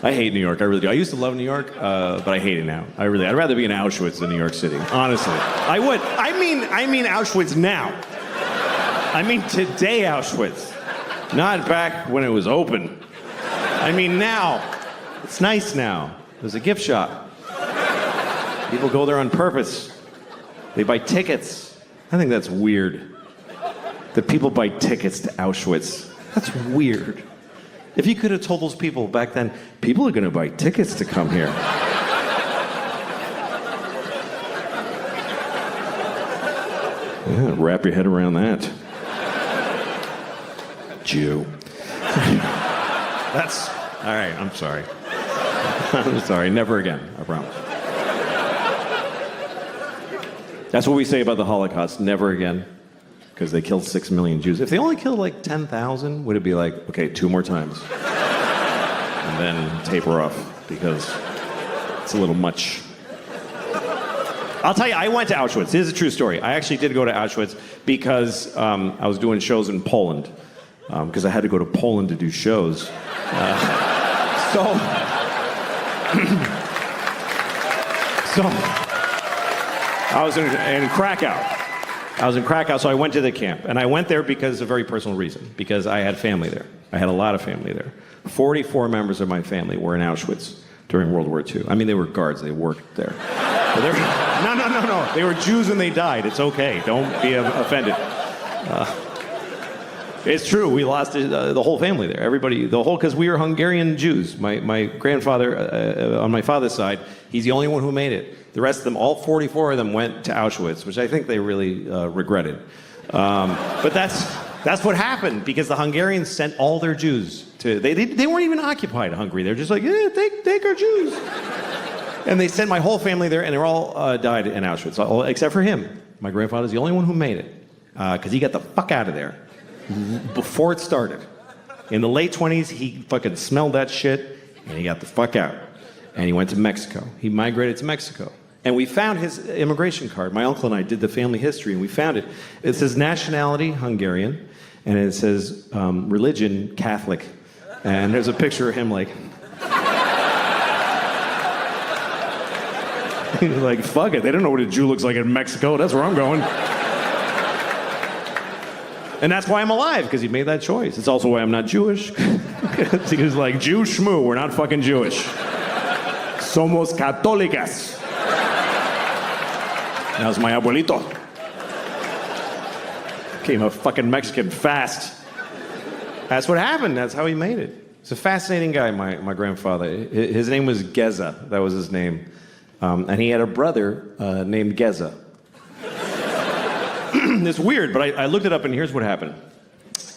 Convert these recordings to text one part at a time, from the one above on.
I hate New York. I really do. I used to love New York, but I hate it now. I'd rather be in Auschwitz than New York City. Honestly, I would. I mean Auschwitz now. I mean today Auschwitz, not back when it was open. I mean now. It's nice now. There's a gift shop. People go there on purpose. They buy tickets. I think that's weird. That people buy tickets to Auschwitz. That's weird. If you could have told those people back then, people are going to buy tickets to come here. Yeah, wrap your head around that. Jew. That's... All right, I'm sorry. I'm sorry, never again, I promise. That's what we say about the Holocaust, never again. Because they killed 6 million Jews. If they only killed like 10,000, would it be like, okay, 2 more times? And then taper off, because it's a little much. I'll tell you, I went to Auschwitz. This is a true story. I actually did go to Auschwitz because I was doing shows in Poland. Because I had to go to Poland to do shows. So I was in Krakow. I was in Krakow, so I went to the camp. And I went there because of a very personal reason. Because I had family there. I had a lot of family there. 44 members of my family were in Auschwitz during World War II. I mean, they were guards. They worked there. No. They were Jews and they died. It's okay. Don't be offended. It's true. We lost the whole family there. Everybody, because we were Hungarian Jews. My grandfather, on my father's side, he's the only one who made it. The rest of them, all 44 of them, went to Auschwitz, which I think they really regretted. But that's what happened, because the Hungarians sent all their Jews to... They weren't even occupied Hungary. They're just like, yeah, take our Jews. And they sent my whole family there, and they all died in Auschwitz, except for him. My grandfather's the only one who made it, because he got the fuck out of there before it started. In the late 20s, he fucking smelled that shit, and he got the fuck out. And he went to Mexico. He migrated to Mexico. And we found his immigration card. My uncle and I did the family history, and we found it. It says nationality, Hungarian, and it says religion, Catholic. And there's a picture of him like... He's like, fuck it, they don't know what a Jew looks like in Mexico. That's where I'm going. And that's why I'm alive, because he made that choice. It's also why I'm not Jewish. He was like, Jew schmoo, we're not fucking Jewish. Somos católicas. That was my abuelito. Became a fucking Mexican fast. That's what happened. That's how he made it. He's a fascinating guy, my grandfather. His name was Geza. That was his name. And he had a brother named Geza. It's weird, but I looked it up, and here's what happened.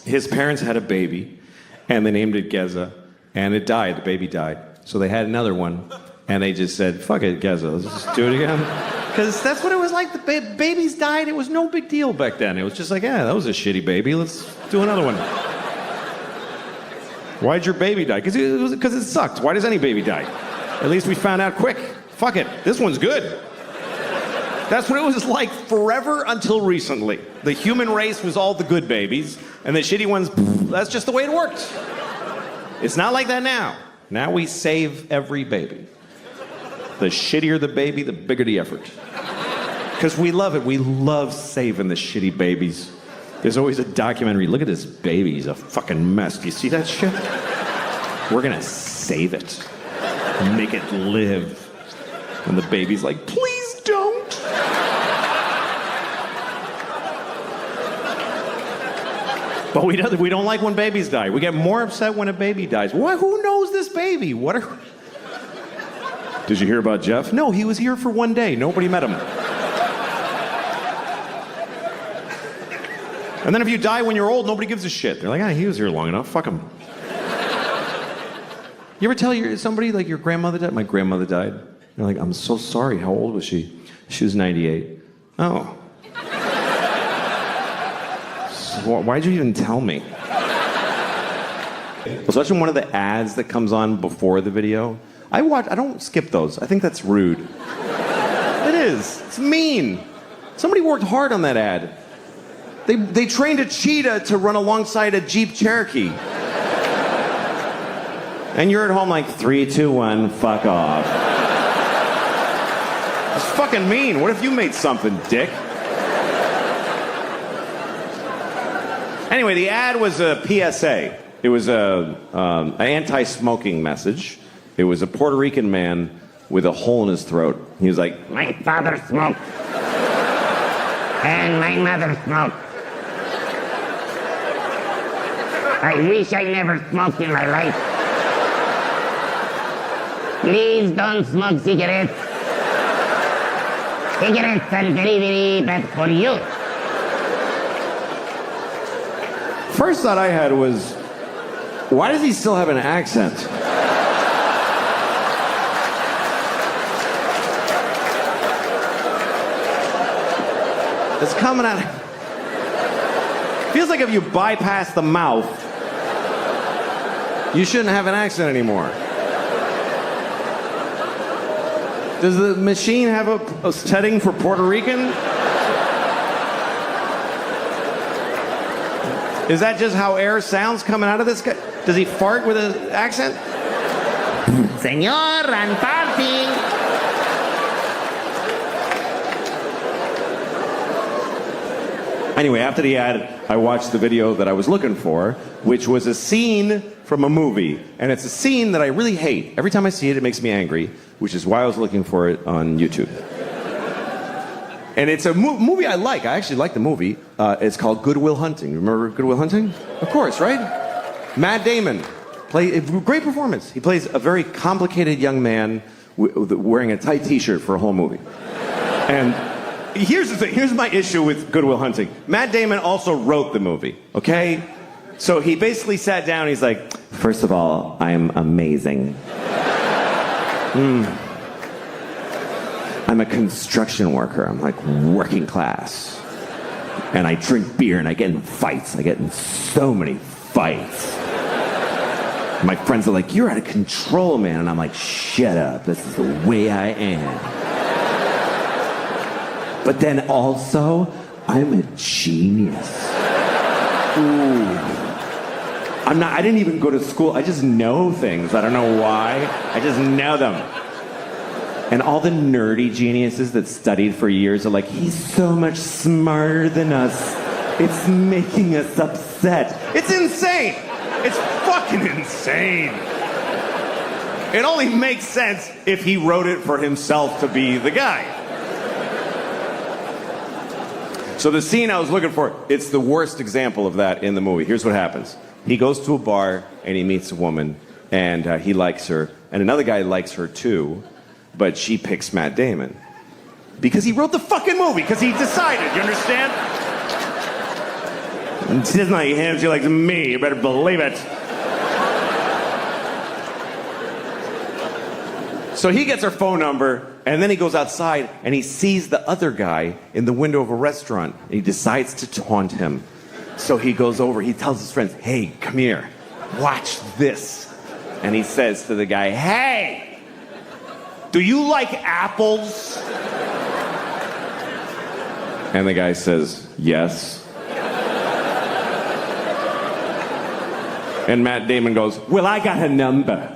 His parents had a baby, and they named it Geza, and it died. The baby died. So they had another one, and they just said, fuck it, Geza, let's just do it again. Because that's what it was like. The babies died. It was no big deal back then. It was just like, yeah, that was a shitty baby. Let's do another one. Why'd your baby die? Because it sucked. Why does any baby die? At least we found out quick. Fuck it, this one's good. That's what it was like forever until recently. The human race was all the good babies, and the shitty ones, that's just the way it worked. It's not like that now. Now we save every baby. The shittier the baby, the bigger the effort. Because we love it. We love saving the shitty babies. There's always a documentary. Look at this baby. He's a fucking mess. Do you see that shit? We're going to save it. Make it live. And the baby's like, please don't. But we don't like when babies die. We get more upset when a baby dies. What? Who knows this baby? Did you hear about Jeff? No, he was here for 1 day. Nobody met him. And then if you die when you're old, nobody gives a shit. They're like, he was here long enough. Fuck him. You ever tell somebody, like, your grandmother died? My grandmother died. They're like, I'm so sorry. How old was she? She was 98. Oh. So why'd you even tell me? Especially one of the ads that comes on before the video. I don't skip those. I think that's rude. It is. It's mean. Somebody worked hard on that ad. They trained a cheetah to run alongside a Jeep Cherokee. And you're at home like 3, 2, 1, fuck off. It's fucking mean. What if you made something, dick? Anyway, the ad was a PSA. It was an anti-smoking message. It was a Puerto Rican man with a hole in his throat. He was like, my father smoked. And my mother smoked. I wish I never smoked in my life. Please don't smoke cigarettes. Cigarettes are very, very bad for you. First thought I had was, why does he still have an accent? It's coming out. Feels like if you bypass the mouth, you shouldn't have an accent anymore. Does the machine have a setting for Puerto Rican? Is that just how air sounds coming out of this guy? Does he fart with an accent? Señor, I'm farting. Anyway, after the ad, I watched the video that I was looking for, which was a scene from a movie. And it's a scene that I really hate. Every time I see it, it makes me angry, which is why I was looking for it on YouTube. And it's a movie I like. I actually like the movie. It's called Good Will Hunting. Remember Good Will Hunting? Of course, right? Matt Damon. Great performance. He plays a very complicated young man wearing a tight t-shirt for a whole movie. And here's the thing. Here's my issue with Good Will Hunting. Matt Damon also wrote the movie, okay? So he basically sat down. He's like, first of all, I am amazing. I'm a construction worker. I'm like working class. And I drink beer and I get in fights. I get in so many fights. My friends are like, you're out of control, man. And I'm like, shut up. This is the way I am. But then also, I'm a genius. Ooh. I didn't even go to school. I just know things. I don't know why. I just know them. And all the nerdy geniuses that studied for years are like, he's so much smarter than us. It's making us upset. It's insane. It's fucking insane. It only makes sense if he wrote it for himself to be the guy. So the scene I was looking for, it's the worst example of that in the movie. Here's what happens. He goes to a bar and he meets a woman and he likes her. And another guy likes her too. But she picks Matt Damon. Because he wrote the fucking movie. Because he decided, you understand? And she doesn't like him, she likes me. You better believe it. So he gets her phone number, and then he goes outside, and he sees the other guy in the window of a restaurant. And he decides to taunt him. So he goes over, he tells his friends, hey, come here, watch this. And he says to the guy, hey! Do you like apples? And the guy says, yes. And Matt Damon goes, well, I got a number.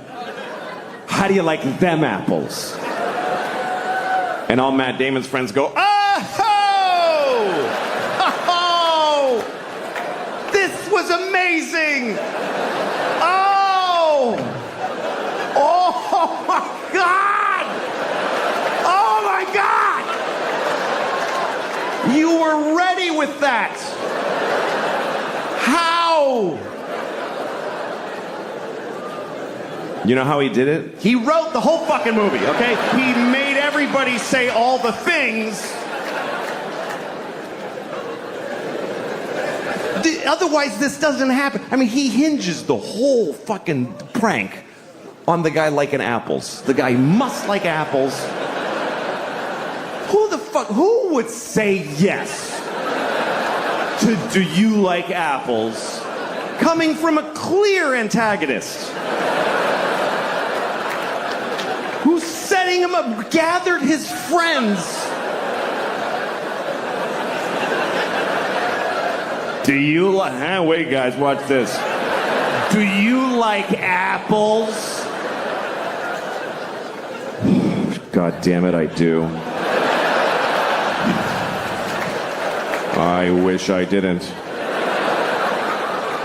How do you like them apples? And all Matt Damon's friends go, oh! Oh! This was amazing! Oh! Oh my God! Oh my God! You were ready with that! How? You know how he did it? He wrote the whole fucking movie, okay? He made everybody say all the things. Otherwise, this doesn't happen. I mean, he hinges the whole fucking prank on the guy liking apples. The guy must like apples. Who would say yes to do you like apples coming from a clear antagonist? Who's setting him up, gathered his friends. Do you like, wait guys, watch this. Do you like apples? God damn it, I do. I wish I didn't.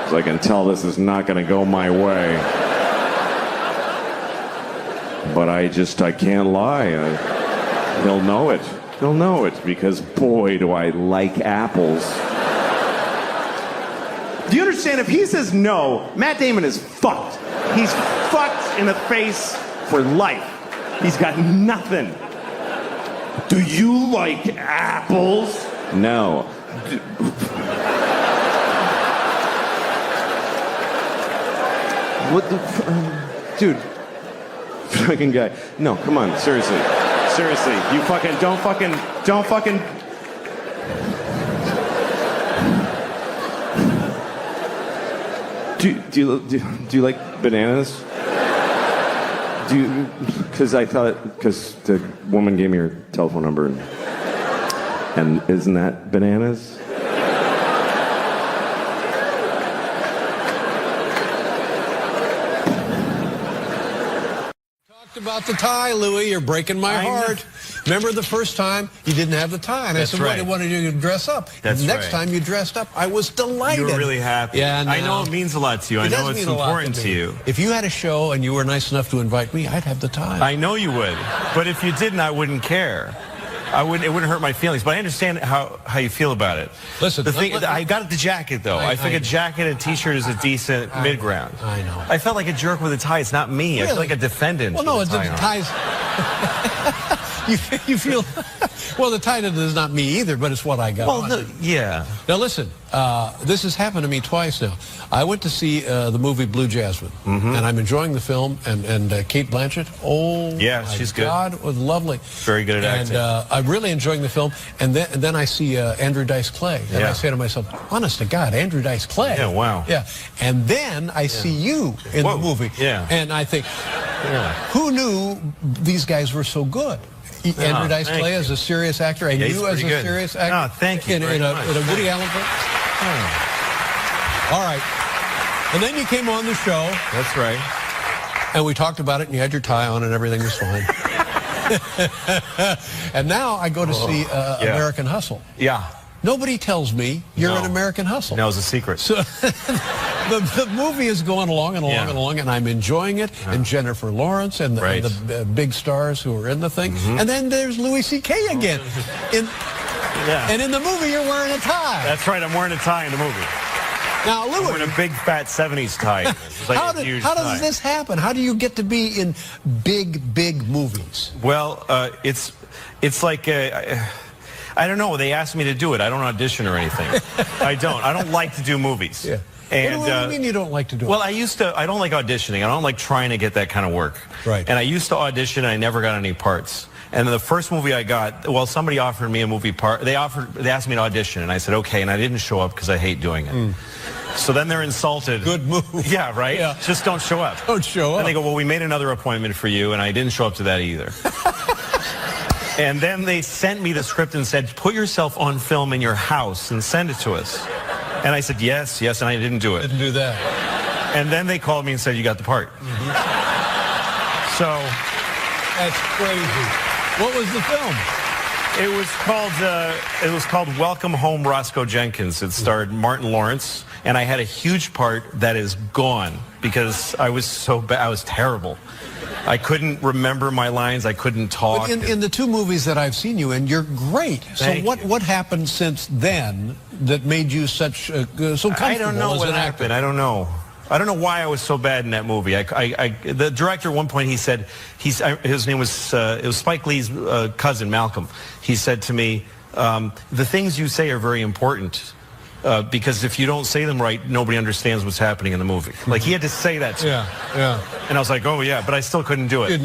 'Cause I can tell this is not going to go my way. But I can't lie. He'll know it. He'll know it because, boy, do I like apples. Do you understand? If he says no, Matt Damon is fucked. He's fucked in the face for life. He's got nothing. Do you like apples? No. What the... dude. Fucking guy. No, come on. Seriously. Seriously. You fucking... Don't fucking... Do you like bananas? Because the woman gave me her telephone number, and isn't that bananas? Talked about the tie, Louis. You're breaking my heart. Remember the first time you didn't have the tie, and I said, right. I wanted you to dress up. That's Next right. time you dressed up, I was delighted. You were really happy. Yeah, I know it means a lot to you. I know it's important to you. If you had a show and you were nice enough to invite me, I'd have the tie. I know you would. But if you didn't, I wouldn't care. It wouldn't hurt my feelings. But I understand how you feel about it. Listen, I got the jacket, though. I think a jacket and T-shirt is a decent mid-ground. I know. I felt like a jerk with a tie. It's not me. Really? I feel like a defendant. Well, no, with the a tie on. ties... you feel... Well, the tie is not me either, but it's what I got. Well, no, yeah. Now, listen, this has happened to me twice now. I went to see the movie Blue Jasmine, and I'm enjoying the film, and Kate Blanchett, yeah, she's good. God, it was lovely. Very good at acting. And I'm really enjoying the film, and then I see Andrew Dice Clay, and I say to myself, honest to God, Andrew Dice Clay. Yeah, wow. Yeah, and then I see you in the movie, and I think, who knew these guys were so good? Andrew Dice Clay as a serious actor, and you as a serious actor. Oh, thank you in a Woody Allen film. All right. And then you came on the show. That's right. And we talked about it, and you had your tie on, and everything was fine. And now I go to see American Hustle. Yeah. Nobody tells me you're an American Hustle. No, it's a secret. So the movie is going along and along and along, and I'm enjoying it. And Jennifer Lawrence and the big stars who are in the thing. And then there's Louis C.K. again. And in the movie, you're wearing a tie. That's right. I'm wearing a tie in the movie. Now, Louis, I'm wearing a big, fat 70s tie. Like how does this happen? How do you get to be in big movies? Well, it's like... I don't know. They asked me to do it. I don't audition or anything. I don't like to do movies. Yeah. And, what do you mean you don't like to do it? Well, I don't like auditioning. I don't like trying to get that kind of work. Right. And I used to audition, and I never got any parts. And the first movie I got, well, somebody offered me a movie part. They asked me to audition, and I said, okay, and I didn't show up because I hate doing it. So then they're insulted. Good move. Yeah, right? Yeah. Just don't show up. Don't show up. And they go, well, we made another appointment for you, and I didn't show up to that either. And then they sent me the script and said, put yourself on film in your house and send it to us. And I said, yes, and I didn't do it. Didn't do that. And then they called me and said, you got the part. So... That's crazy. What was the film? It was called Welcome Home, Roscoe Jenkins. It starred Martin Lawrence, and I had a huge part that is gone because I was so bad. I was terrible. I couldn't remember my lines. I couldn't talk. But in the two movies that I've seen you in, you're great. So what happened since then that made you so comfortable? I don't know what happened. I don't know. I don't know why I was so bad in that movie. The director at one point, he said, his name was, it was Spike Lee's cousin, Malcolm. He said to me, the things you say are very important because if you don't say them right, nobody understands what's happening in the movie. Like, he had to say that to me. Yeah. And I was like, oh, yeah, but I still couldn't do it.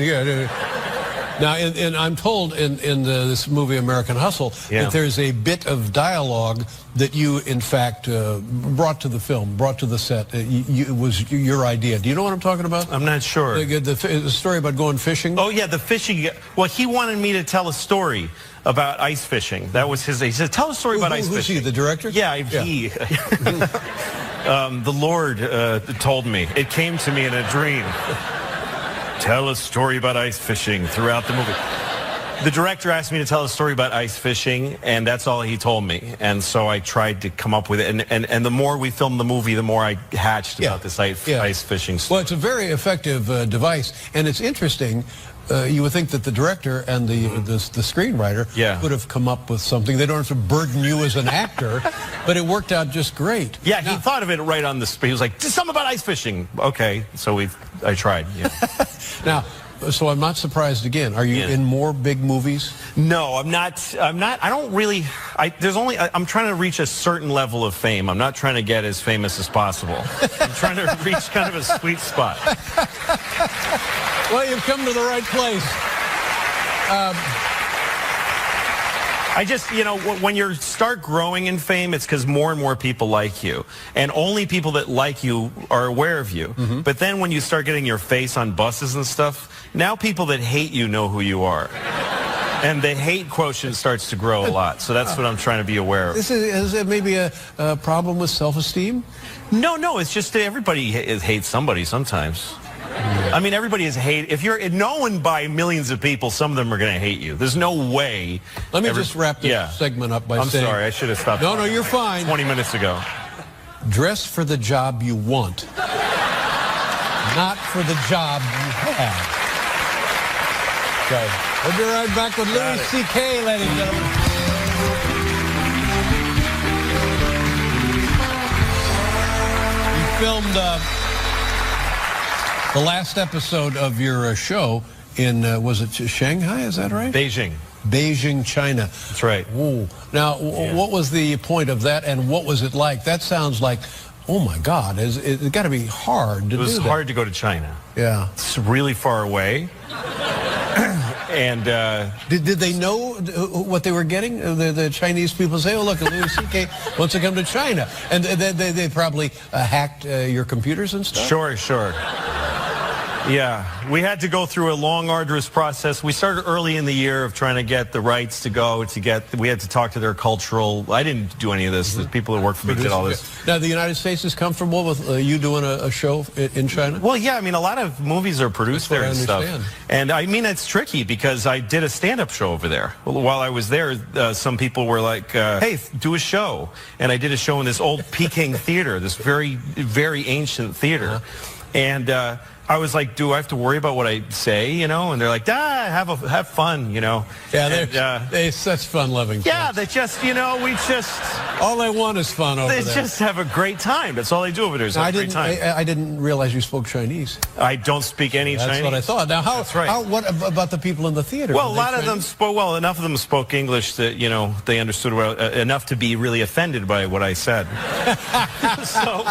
Now, and I'm told in this movie American Hustle that there's a bit of dialogue that you, in fact, brought to the film, brought to the set. It was your idea. Do you know what I'm talking about? I'm not sure. The story about going fishing? Oh, yeah, the fishing. Well, he wanted me to tell a story about ice fishing. That was his. He said, tell a story about ice fishing. Who's he, the director? Yeah, he. The Lord told me. It came to me in a dream. Tell a story about ice fishing throughout the movie. The director asked me to tell a story about ice fishing, and that's all he told me. And so I tried to come up with it. And the more we filmed the movie, the more I hatched about this ice fishing story. Well, it's a very effective device, and it's interesting. You would think that the director and the screenwriter could have come up with something. They don't have to burden you as an actor, but it worked out just great. Yeah, he thought of it right on the spot. He was like, just something about ice fishing. Okay, so I tried. Yeah. Now, so I'm not surprised again. Are you in more big movies? No, I'm not. I don't really. I'm trying to reach a certain level of fame. I'm not trying to get as famous as possible. I'm trying to reach kind of a sweet spot. Well, you've come to the right place. I just, when you start growing in fame, it's because more and more people like you. And only people that like you are aware of you. Mm-hmm. But then when you start getting your face on buses and stuff, now people that hate you know who you are. And the hate quotient starts to grow a lot. So that's what I'm trying to be aware of. Is it maybe a problem with self-esteem? No, it's just that everybody hates somebody sometimes. I mean, everybody is hate. If you're known by millions of people, some of them are going to hate you. There's no way. Let me just wrap this segment up by saying... I'm sorry, I should have stopped. No, you're fine. 20 minutes ago. Dress for the job you want, not for the job you have. Okay. We'll be right back with Louis C.K., ladies and gentlemen. You filmed... the last episode of your show in, was it Shanghai, is that right? Beijing, China. That's right. Ooh. Now, what was the point of that, and what was it like? That sounds like, oh my God, it's got to be hard to do that. It was hard to go to China. Yeah. It's really far away. And did they know what they were getting? The Chinese people say, "Oh, look, Louis C.K. wants to come to China," and they probably hacked your computers and stuff. Sure. Yeah, we had to go through a long, arduous process. We started early in the year of trying to get the rights to go. We had to talk to their cultural. I didn't do any of this. The people that work for me did all this. Now, the United States is comfortable with you doing a show in China? Well, yeah. I mean, a lot of movies are produced there and stuff. And I mean, it's tricky because I did a stand-up show over there. While I was there, some people were like, "Hey, do a show." And I did a show in this old Peking theater, this very, very ancient theater, and. I was like, do I have to worry about what I say, And they're like, have fun, Yeah, they're such fun-loving folks. Yeah, they just, all they want is fun over there. They just have a great time. That's all they do over there is have a great time. I didn't realize you spoke Chinese. I don't speak any Chinese. That's what I thought. Now, what about the people in the theater? Well, a lot of them enough of them spoke English that, they understood enough to be really offended by what I said. So,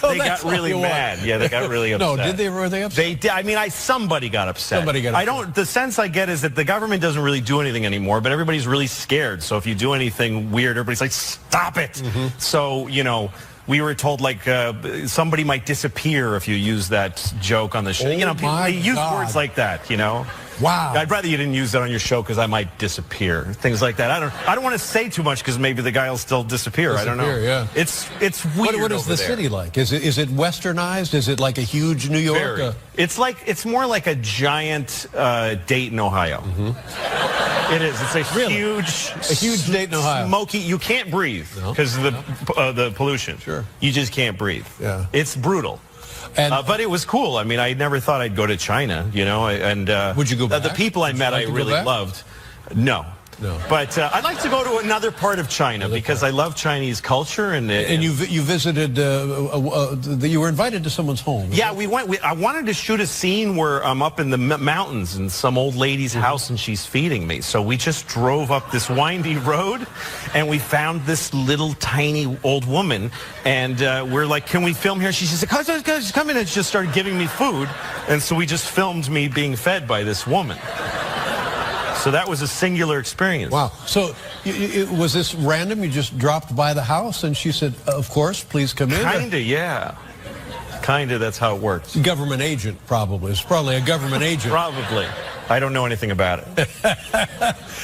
they got really mad. Yeah, they got really upset. No, were they upset? They did. I mean, somebody got upset. The sense I get is that the government doesn't really do anything anymore, but everybody's really scared. So if you do anything weird, everybody's like, stop it. Mm-hmm. So, we were told somebody might disappear if you use that joke on the show. They use words like that, Wow. I'd rather you didn't use that on your show because I might disappear. Things like that. I don't want to say too much because maybe the guy will still disappear. I don't know. Yeah. It's weird. What is the city like? Is it westernized? Is it like a huge New York? Very. It's more like a giant Dayton, Ohio. Mm-hmm. It is. It's a huge Dayton, Ohio. Smoky. You can't breathe because of the pollution. Sure. You just can't breathe. Yeah. It's brutal. But it was cool. I mean, I never thought I'd go to China, And would you go back? The people I met, I really loved. No. But I'd like to go to another part of China because I love Chinese culture. And you visited, you were invited to someone's home. Yeah, we went. I wanted to shoot a scene where I'm up in the mountains in some old lady's house and she's feeding me. So we just drove up this windy road and we found this little tiny old woman. And we're like, can we film here? She said, come in, and just started giving me food. And so we just filmed me being fed by this woman. So that was a singular experience. Wow. So was this random? You just dropped by the house and she said, of course, please come in? Kinda, yeah. Kinda, that's how it works. Government agent, probably. It's probably a government agent. Probably. I don't know anything about it.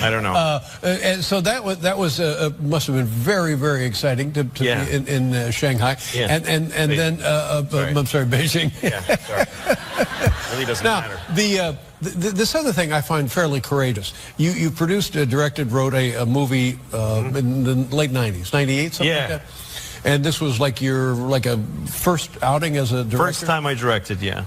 I don't know. And so that was must have been very, very exciting to be in Shanghai. Yeah. And then I'm sorry, Beijing. Yeah, sorry. Really doesn't matter. This other thing I find fairly courageous. You produced, directed, wrote a movie in the late 90s, 98, something like that? And this was like a first outing as a director? First time I directed, yeah.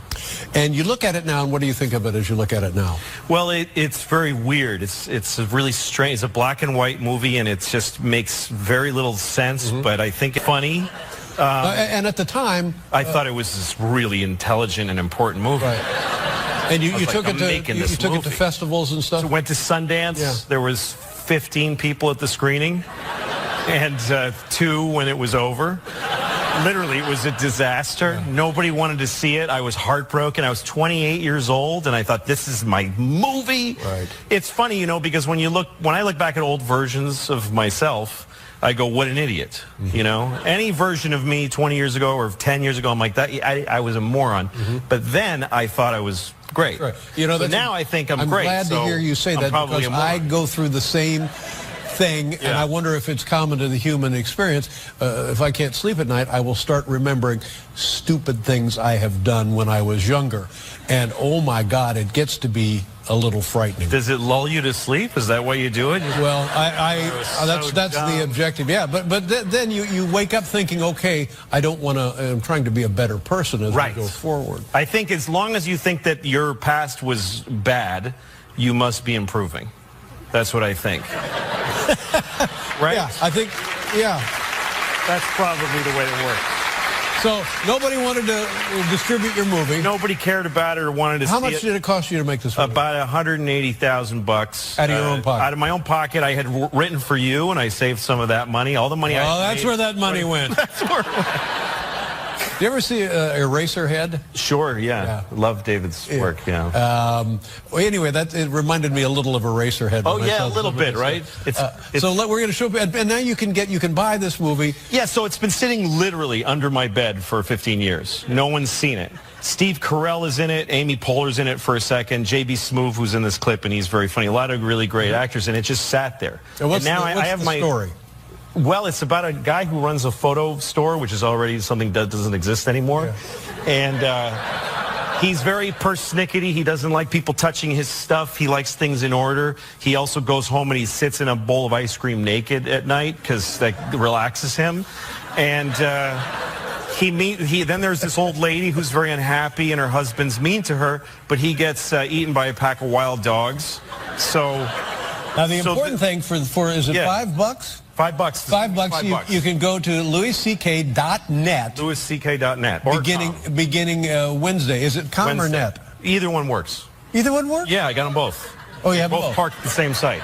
And you look at it now, and what do you think of it as you look at it now? Well, it's very weird. It's a really strange, it's a black and white movie, and it just makes very little sense, but I think it's funny. And at the time... I thought it was this really intelligent and important movie. Right. And you took it to festivals and stuff? So went to Sundance. Yeah. There was 15 people at the screening. And 2 when it was over. Literally, it was a disaster. Yeah. Nobody wanted to see it. I was heartbroken. I was 28 years old, and I thought, this is my movie. Right. It's funny, you know, because when I look back at old versions of myself, I go, what an idiot. You know, any version of me 20 years ago or 10 years ago, I'm like, that. I was a moron. But then I thought I was great. Right. You know, so now I think I'm great. I'm glad to hear you say that, because I go through the same thing, and I wonder if it's common to the human experience. If I can't sleep at night, I will start remembering stupid things I have done when I was younger, and oh my God, it gets to be a little frightening. Does it lull you to sleep? Is that why you do it? Well, that's the objective. Yeah, but then you wake up thinking, okay, I don't want to. I'm trying to be a better person as we go forward. I think as long as you think that your past was bad, you must be improving. That's what I think. Right? Yeah, I think, That's probably the way it works. So nobody wanted to distribute your movie. Nobody cared about it or wanted to see it. How much did it cost you to make this movie? About $180,000. Out of your own pocket? Out of my own pocket. I had written for you, and I saved some of that money. All the money that's where that money went. That's where it went. Do you ever see Eraserhead? Sure, yeah. Love David's work, Well, anyway, it reminded me a little of Eraserhead. Oh, yeah, a little bit, right? So we're going to show, and now you can buy this movie. Yeah, so it's been sitting literally under my bed for 15 years. No one's seen it. Steve Carell is in it. Amy Poehler's in it for a second. J.B. Smoove, who's in this clip, and he's very funny. A lot of really great actors, and it just sat there. And what's I have the story? Well, it's about a guy who runs a photo store, which is already something that doesn't exist anymore. And he's very persnickety. He doesn't like people touching his stuff. He likes things in order. He also goes home and he sits in a bowl of ice cream naked at night because that relaxes him. And then there's this old lady who's very unhappy, and her husband's mean to her, but he gets eaten by a pack of wild dogs. So now the important thing for is it $5? $5. $5. You can go to louisck.net. louisck.net. Beginning Wednesday. Is it com or net? Either one works. Either one works? Yeah, I got them both. Oh, you have both parked at the same site.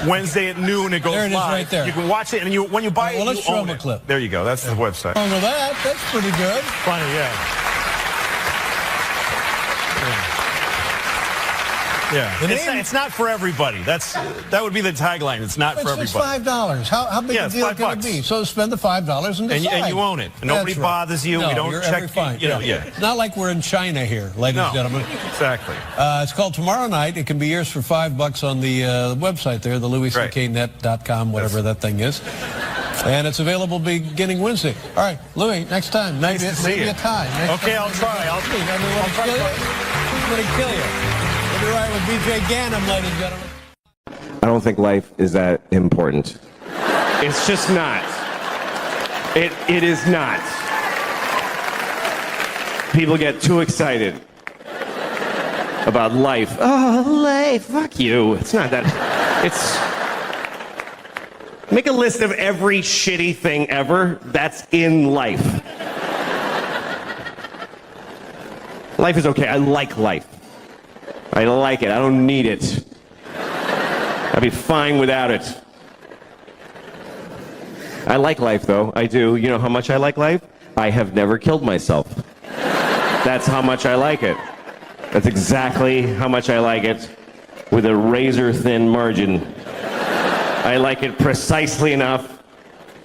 Wednesday at noon, it goes there it live. Is right there. You can watch it, and when you buy it, let's show them a clip. There you go. That's the website. Oh, well, that's pretty good. Funny, yeah. It's not for everybody. That would be the tagline. It's not for everybody. It's $5. How big a deal can it be? So spend the $5 and decide. And you own it. Nobody bothers you. No, we don't you're check. Fine. It's not like we're in China here, ladies and gentlemen. Exactly. It's called Tomorrow Night. It can be yours for $5 on the website there, the louiscknet.com, whatever that thing is. And it's available beginning Wednesday. All right, Louis, next time. Nice to see you. A tie. Okay, I'll try. I'll kill you. We'll be right with BJ Ganem, ladies and gentlemen. I don't think life is that important. It's just not. It is not. People get too excited about life. Oh, life, fuck you. It's not that. Make a list of every shitty thing ever that's in life. Life is okay. I like life. I like it. I don't need it. I'd be fine without it. I like life, though. I do. You know how much I like life? I have never killed myself. That's how much I like it. That's exactly how much I like it, with a razor-thin margin. I like it precisely enough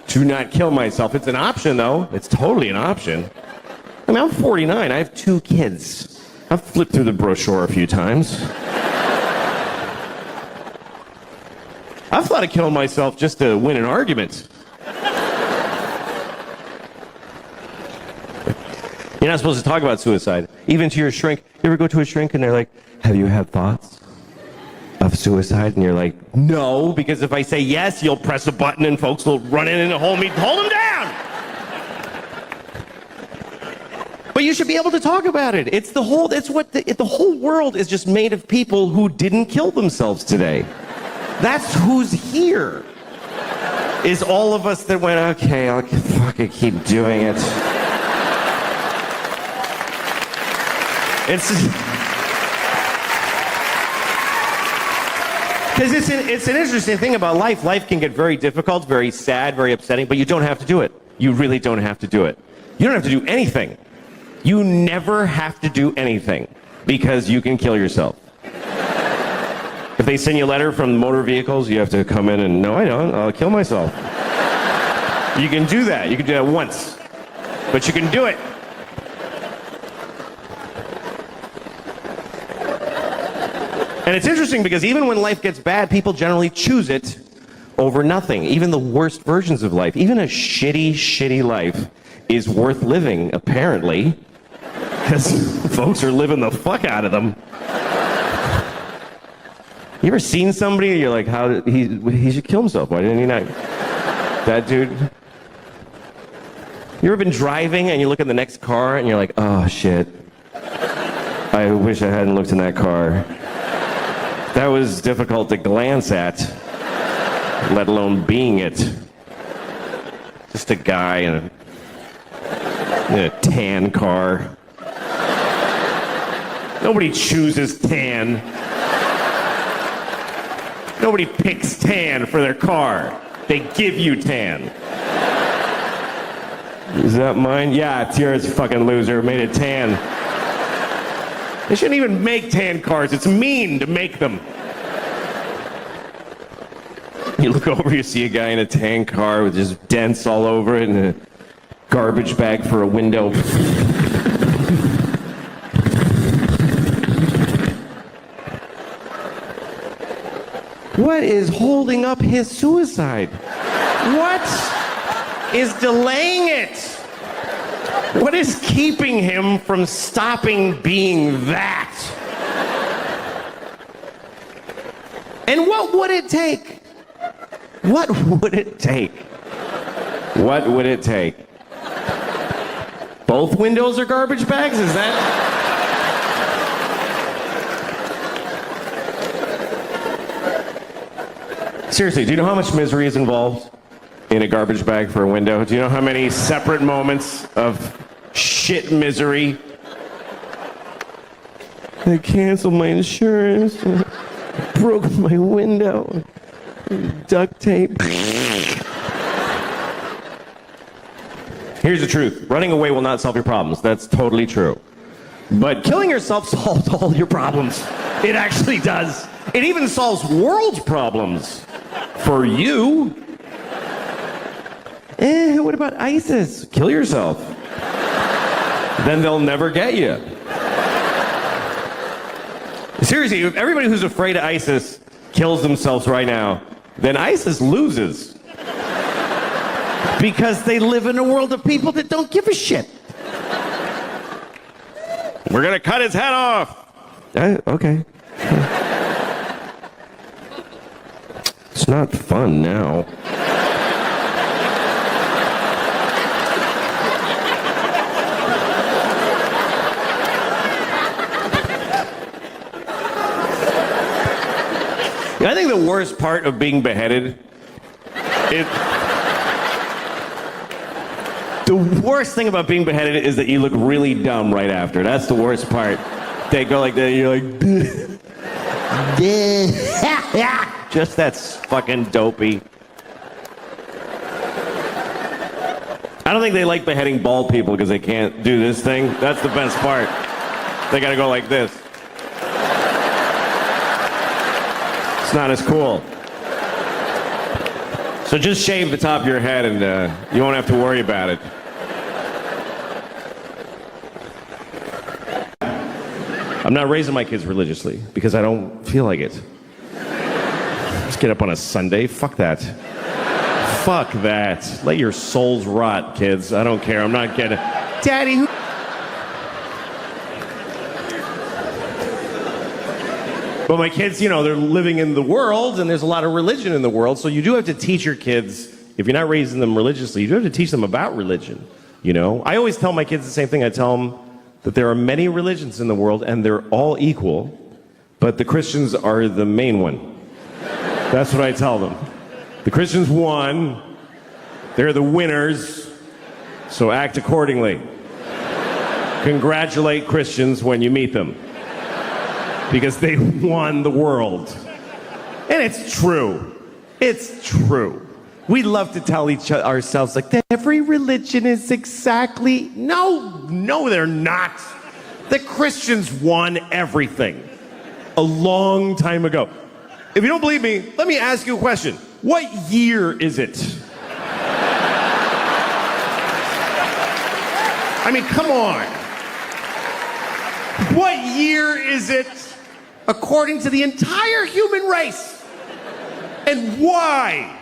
to not kill myself. It's an option, though. It's totally an option. I mean, I'm 49. I have 2 kids. I've flipped through the brochure a few times. I've thought of killing myself just to win an argument. You're not supposed to talk about suicide. Even to your shrink. You ever go to a shrink and they're like, have you had thoughts of suicide? And you're like, no, because if I say yes, you'll press a button and folks will run in and hold him down. But you should be able to talk about it. It's the whole, the whole world is just made of people who didn't kill themselves today. That's who's here. Is all of us that went, okay, I'll fucking keep doing it. It's because it's an interesting thing about life. Life can get very difficult, very sad, very upsetting, but you don't have to do it. You really don't have to do it. You don't have to do anything. You never have to do anything because you can kill yourself. If they send you a letter from motor vehicles, you have to come in and, no, I don't, I'll kill myself. You can do that. You can do that once. But you can do it. And it's interesting because even when life gets bad, people generally choose it over nothing. Even the worst versions of life, even a shitty, shitty life is worth living, apparently, because folks are living the fuck out of them. You ever seen somebody and you're like, how did he should kill himself? Why didn't he not? That dude. You ever been driving and you look at the next car and you're like, oh shit. I wish I hadn't looked in that car. That was difficult to glance at, let alone being it. Just a guy in a tan car. Nobody chooses tan. Nobody picks tan for their car. They give you tan. Is that mine? Yeah, it's yours, fucking loser. Made it tan. They shouldn't even make tan cars. It's mean to make them. You look over, you see a guy in a tan car with just dents all over it and a garbage bag for a window. What is holding up his suicide? What is delaying it? What is keeping him from stopping being that? And what would it take? What would it take? What would it take? Both windows are garbage bags? Is that? Seriously, do you know how much misery is involved in a garbage bag for a window? Do you know how many separate moments of shit misery? I canceled my insurance. Broke my window. Duct tape. Here's the truth. Running away will not solve your problems. That's totally true. But killing yourself solves all your problems. It actually does. It even solves world problems. For you. What about ISIS? Kill yourself. Then they'll never get you. Seriously, if everybody who's afraid of ISIS kills themselves right now, then ISIS loses. Because they live in a world of people that don't give a shit. We're gonna cut his head off. Okay. It's not fun now. I think the worst part of being beheaded the worst thing about being beheaded is that you look really dumb right after. That's the worst part. They go like that, you're like, just that's fucking dopey. I don't think they like beheading bald people because they can't do this thing. That's the best part. They gotta go like this. It's not as cool. So just shave the top of your head and you won't have to worry about it. I'm not raising my kids religiously because I don't feel like it. Just get up on a Sunday. Fuck that. Fuck that. Let your souls rot, kids. I don't care. I'm not getting... Daddy, who... But my kids, you know, they're living in the world, and there's a lot of religion in the world, so you do have to teach your kids, if you're not raising them religiously, you do have to teach them about religion, you know? I always tell my kids the same thing. I tell them that there are many religions in the world, and they're all equal, but the Christians are the main one. That's what I tell them. The Christians won. They're the winners, so act accordingly. Congratulate Christians when you meet them, because they won the world. And it's true. It's true. We love to tell ourselves like that every religion is exactly... No, they're not. The Christians won everything a long time ago. If you don't believe me, let me ask you a question. What year is it? I mean, come on. What year is it according to the entire human race? And why?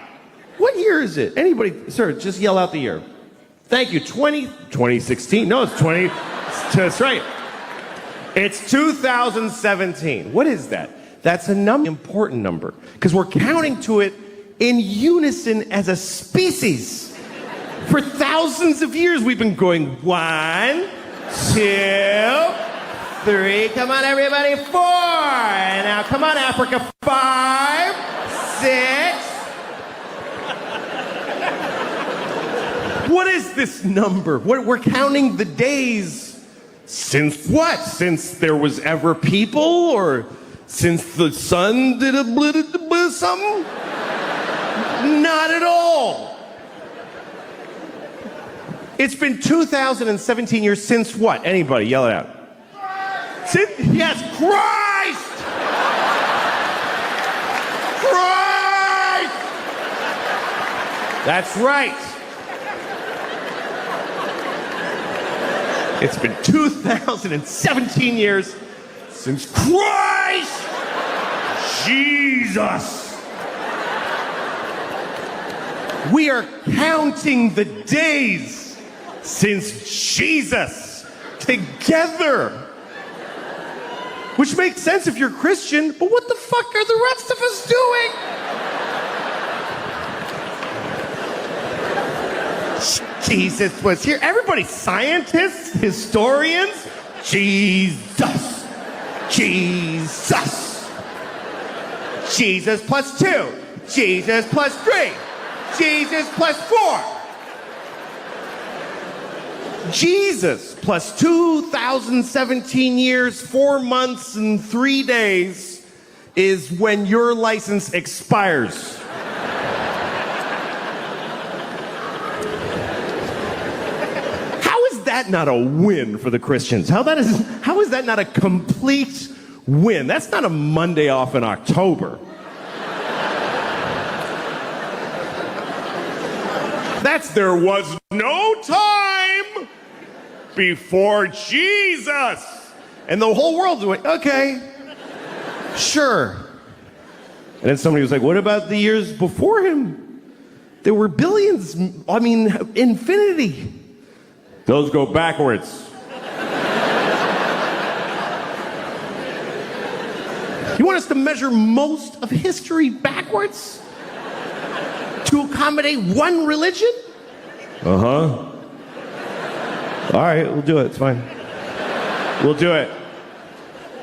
What year is it? Anybody, sir, just yell out the year. Thank you. 2016. No, it's 20. That's right. It's 2017. What is that? That's a important number, because we're counting to it in unison as a species. For thousands of years, we've been going 1, 2, 3. Come on, everybody. 4. Now, come on, Africa. 5, 6. What is this number? We're counting the days since what? Since there was ever people, or since the sun did a something? Not at all. It's been 2017 years since what? Anybody, yell it out. Yes, Christ! Christ! That's right. It's been 2017 years since Christ Jesus. We are counting the days since Jesus together. Which makes sense if you're Christian, but what the fuck are the rest of us doing? Jesus was here. Everybody, scientists, historians. Jesus. Jesus. Jesus plus 2. Jesus plus 3. Jesus plus 4. Jesus plus 2017 years, 4 months, and 3 days is when your license expires. That's not a win for the Christians. How is that not a complete win? That's not a Monday off in October. That's there was no time before Jesus. And the whole world's like, okay, sure. And then somebody was like, what about the years before him? There were billions, I mean, infinity. Those go backwards. You want us to measure most of history backwards? To accommodate one religion? Uh-huh. All right, we'll do it. It's fine. We'll do it.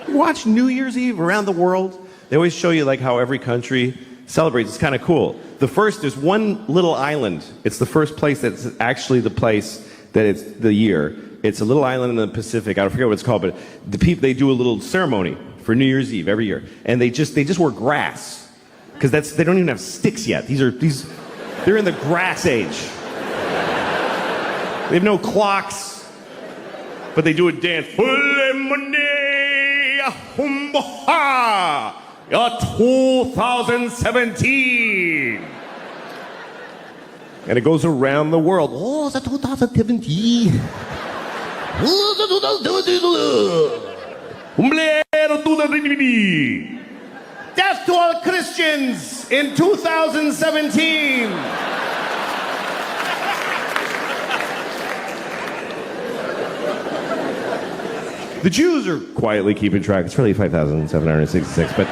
Watch New Year's Eve around the world. They always show you like how every country celebrates. It's kind of cool. The first is one little island. It's the first place that's actually the place that it's the year. It's a little island in the Pacific. I forget what it's called, but the people, they do a little ceremony for New Year's Eve every year, and they just wear grass because they don't even have sticks yet. They're in the grass age. They have no clocks, but they do a dance. 2017. And it goes around the world. Oh, it's a 2017. Hail to the Trinity. Death to all Christians in 2017. The Jews are quietly keeping track. It's really 5,766, but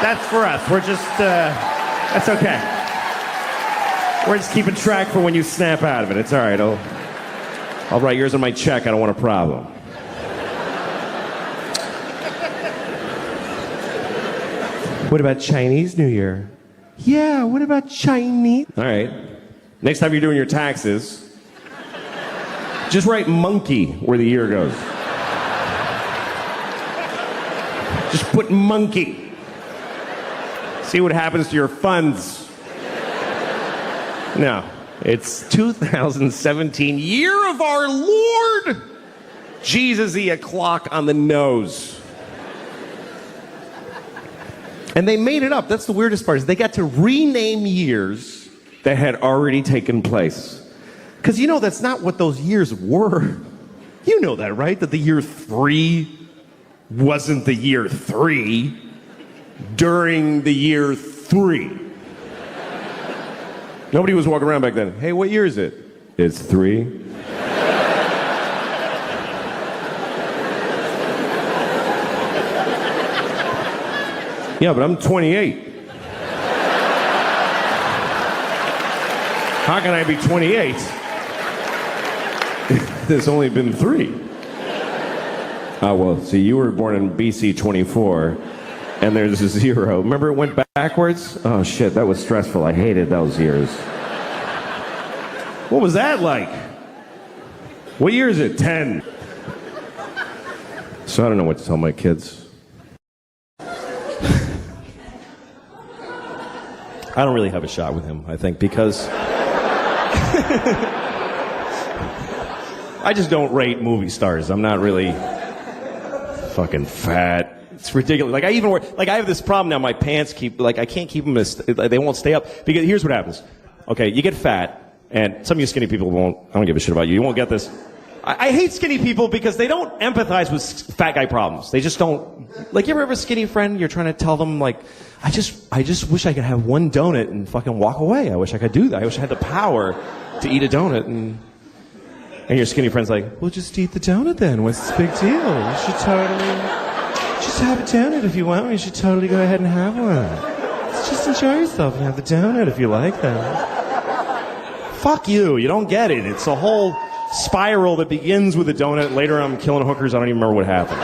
That's for us. We're just, that's okay. we're just keeping track for when you snap out of it. It's all right. I'll write yours on my check. I don't want a problem. What about Chinese New Year? Yeah, what about Chinese? All right. Next time you're doing your taxes, just write monkey where the year goes. Just put monkey. See what happens to your funds. No, it's 2017, year of our Lord. Jesus-y, a clock on the nose. And they made it up. That's the weirdest part, is they got to rename years that had already taken place. Because you know that's not what those years were. You know that, right? That the year 3 wasn't the year 3 during the year 3. Nobody was walking around back then. Hey, what year is it? It's 3. Yeah, but I'm 28. How can I be 28? There's only been 3. Oh, well, see, you were born in BC 24, and there's a 0. Remember it went backwards? Oh, shit, that was stressful. I hated those years. What was that like? What year is it? 10. So I don't know what to tell my kids. I don't really have a shot with him, I think, because I just don't rate movie stars. I'm not really fucking fat. It's ridiculous. Like I even wear, like I have this problem now. My pants keep, like I can't keep them they won't stay up. Because here's what happens. Okay, you get fat, and some of you skinny people won't, I don't give a shit about you. You won't get this. I hate skinny people because they don't empathize with fat guy problems. They just don't. Like, you ever have a skinny friend, you're trying to tell them, like, I just wish I could have one donut and fucking walk away. I wish I could do that. I wish I had the power to eat a donut. And your skinny friend's like, well, just eat the donut then. What's the big deal? You should totally just have a donut if you want. You should totally go ahead and have one. Just enjoy yourself and have the donut if you like that. Fuck you. You don't get it. It's a whole spiral that begins with a donut. Later I'm killing hookers. I don't even remember what happened.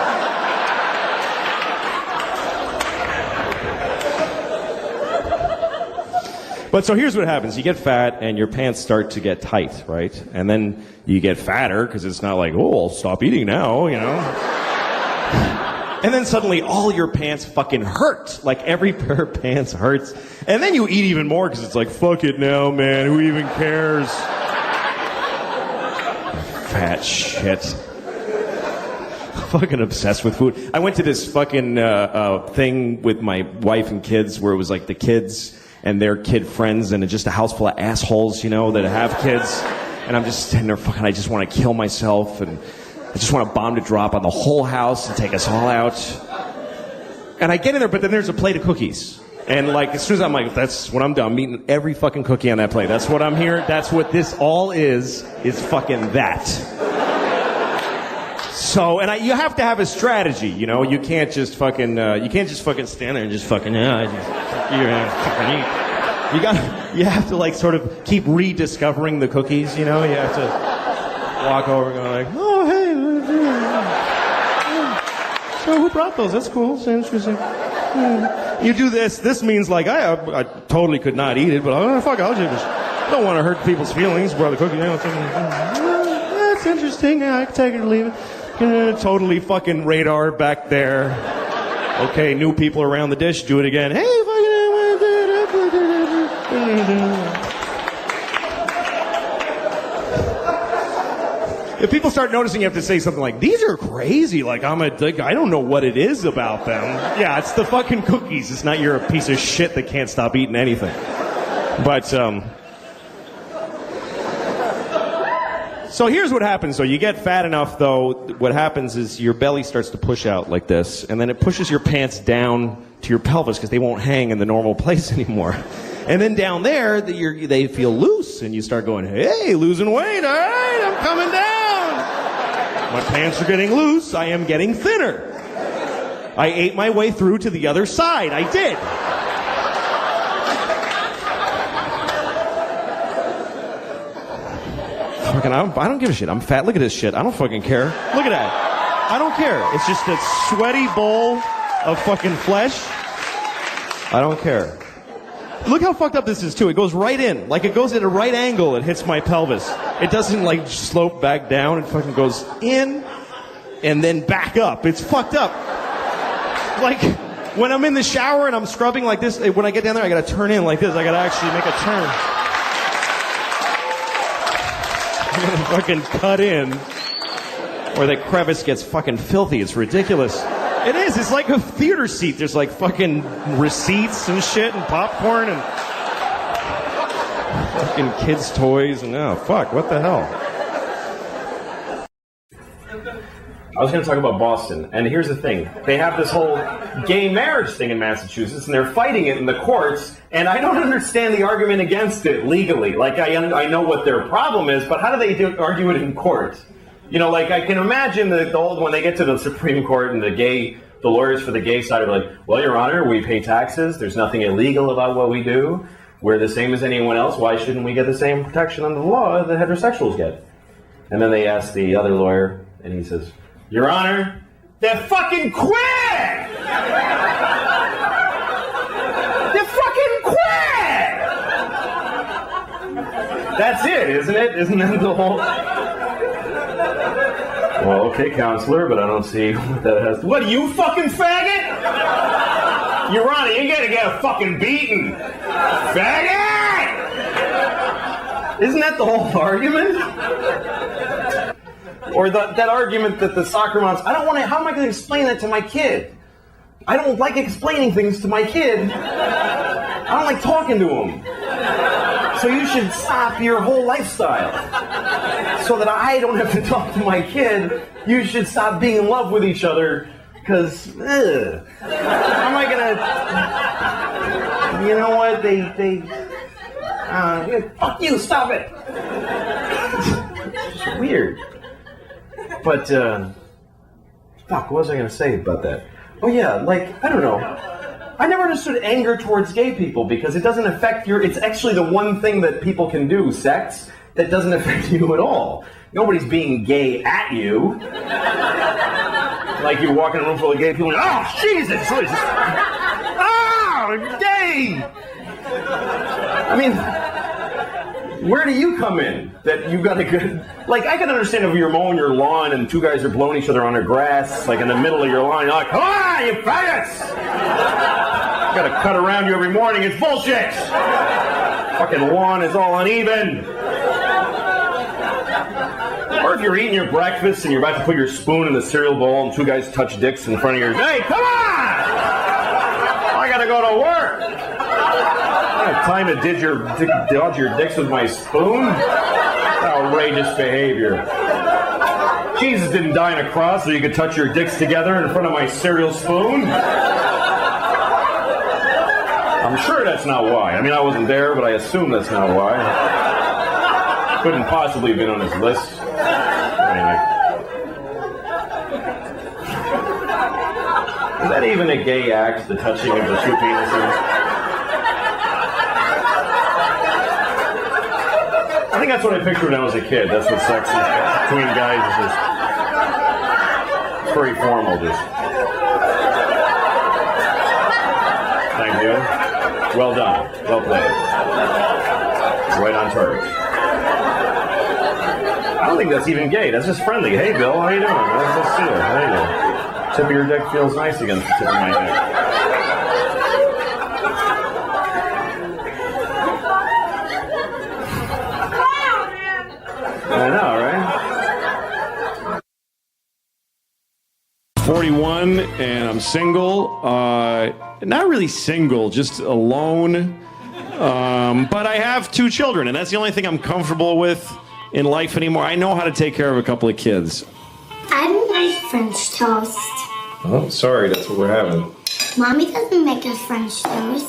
But so here's what happens. You get fat and your pants start to get tight, right? And then you get fatter because it's not like, oh, I'll stop eating now, you know? And then suddenly all your pants fucking hurt. Like every pair of pants hurts. And then you eat even more because it's like, fuck it now, man. Who even cares? Fat shit. Fucking obsessed with food. I went to this fucking thing with my wife and kids where it was like the kids and their kid friends and just a house full of assholes, you know, that have kids. And I'm just sitting there fucking, I just want to kill myself and I just want a bomb to drop on the whole house and take us all out. And I get in there, but then there's a plate of cookies. And like, as soon as I'm like, that's when I'm done. I'm eating every fucking cookie on that plate. That's what I'm here. That's what this all is fucking that. So, and you have to have a strategy, you know. You can't just fucking stand there and just fucking, you have to like sort of keep rediscovering the cookies, you know. You have to walk over and go like, oh, hey, so who brought those? That's cool. It's interesting. You do this. This means like I totally could not eat it, but fuck, I'll just don't want to hurt people's feelings. Brought the cookie. That's interesting. Yeah, I can take it or leave it. Totally fucking radar back there. Okay, new people around the dish. Do it again. Hey, if people start noticing, you have to say something like, these are crazy. Like, I don't know what it is about them. Yeah, it's the fucking cookies. It's not you're a piece of shit that can't stop eating anything. But, So here's what happens, though. You get fat enough, though, what happens is your belly starts to push out like this, and then it pushes your pants down to your pelvis because they won't hang in the normal place anymore. And then down there, they feel loose, and you start going, hey, losing weight, all right, I'm coming down. My pants are getting loose, I am getting thinner. I ate my way through to the other side, I did. Fucking, I don't give a shit. I'm fat. Look at this shit. I don't fucking care. Look at that. I don't care. It's just a sweaty bowl of fucking flesh. I don't care. Look how fucked up this is, too. It goes right in. Like, it goes at a right angle. It hits my pelvis. It doesn't, like, slope back down. It fucking goes in and then back up. It's fucked up. Like, when I'm in the shower and I'm scrubbing like this, when I get down there, I gotta turn in like this. I gotta actually make a turn. I'm gonna fucking cut in, or the crevice gets fucking filthy. It's ridiculous. It is. It's like a theater seat. There's like fucking receipts and shit and popcorn and fucking kids' toys and fuck. What the hell? I was going to talk about Boston, and here's the thing. They have this whole gay marriage thing in Massachusetts, and they're fighting it in the courts, and I don't understand the argument against it legally. Like, I know what their problem is, but how do they argue it in court? You know, like, I can imagine when they get to the Supreme Court and the lawyers for the gay side are like, well, Your Honor, we pay taxes. There's nothing illegal about what we do. We're the same as anyone else. Why shouldn't we get the same protection under the law that heterosexuals get? And then they ask the other lawyer, and he says, Your Honor, they're fucking queer! They're fucking queer! That's it, isn't it? Isn't that the whole... Well, okay, counselor, but I don't see what that has to... What, are you fucking faggot? Your Honor, you're gonna get a fucking beating. Faggot! Isn't that the whole argument? Or that argument that the soccer moms, how am I going to explain that to my kid? I don't like explaining things to my kid. I don't like talking to him. So you should stop your whole lifestyle. So that I don't have to talk to my kid, you should stop being in love with each other, because, how am I going to, you know what, fuck you, stop it. It's just weird. But, fuck, what was I going to say about that? Oh, yeah, like, I don't know. I never understood anger towards gay people because it doesn't affect it's actually the one thing that people can do, sex, that doesn't affect you at all. Nobody's being gay at you. Like you walk in a room full of gay people and, oh, Jesus! Oh, gay! I mean... Where do you come in? That you got a good... Like, I can understand if you're mowing your lawn and two guys are blowing each other on their grass, like in the middle of your lawn, you're like, come on, you faggots! I gotta cut around you every morning, it's bullshit! Fucking lawn is all uneven! Or if you're eating your breakfast and you're about to put your spoon in the cereal bowl and two guys touch dicks in front of your... Hey, come on! I gotta go to work! I don't have time to dodge your dicks with my spoon. Outrageous behavior. Jesus didn't die on a cross so you could touch your dicks together in front of my cereal spoon. I'm sure that's not why. I mean, I wasn't there, but I assume that's not why. Couldn't possibly have been on his list. Anyway. Is that even a gay act, the touching of the two penises? I think that's what I pictured when I was a kid. That's what sex is between guys is just very formal. Just thank you. Well done. Well played. Right on target. I don't think that's even gay. That's just friendly. Hey, Bill, how you doing? Let's see it. There you go. Tip of your dick feels nice against the tip of my dick. I know, right? 41 and I'm single. Not really single, just alone. But I have 2 children, and that's the only thing I'm comfortable with in life anymore. I know how to take care of a couple of kids. I don't like French toast. Oh, sorry, that's what we're having. Mommy doesn't make us French toast.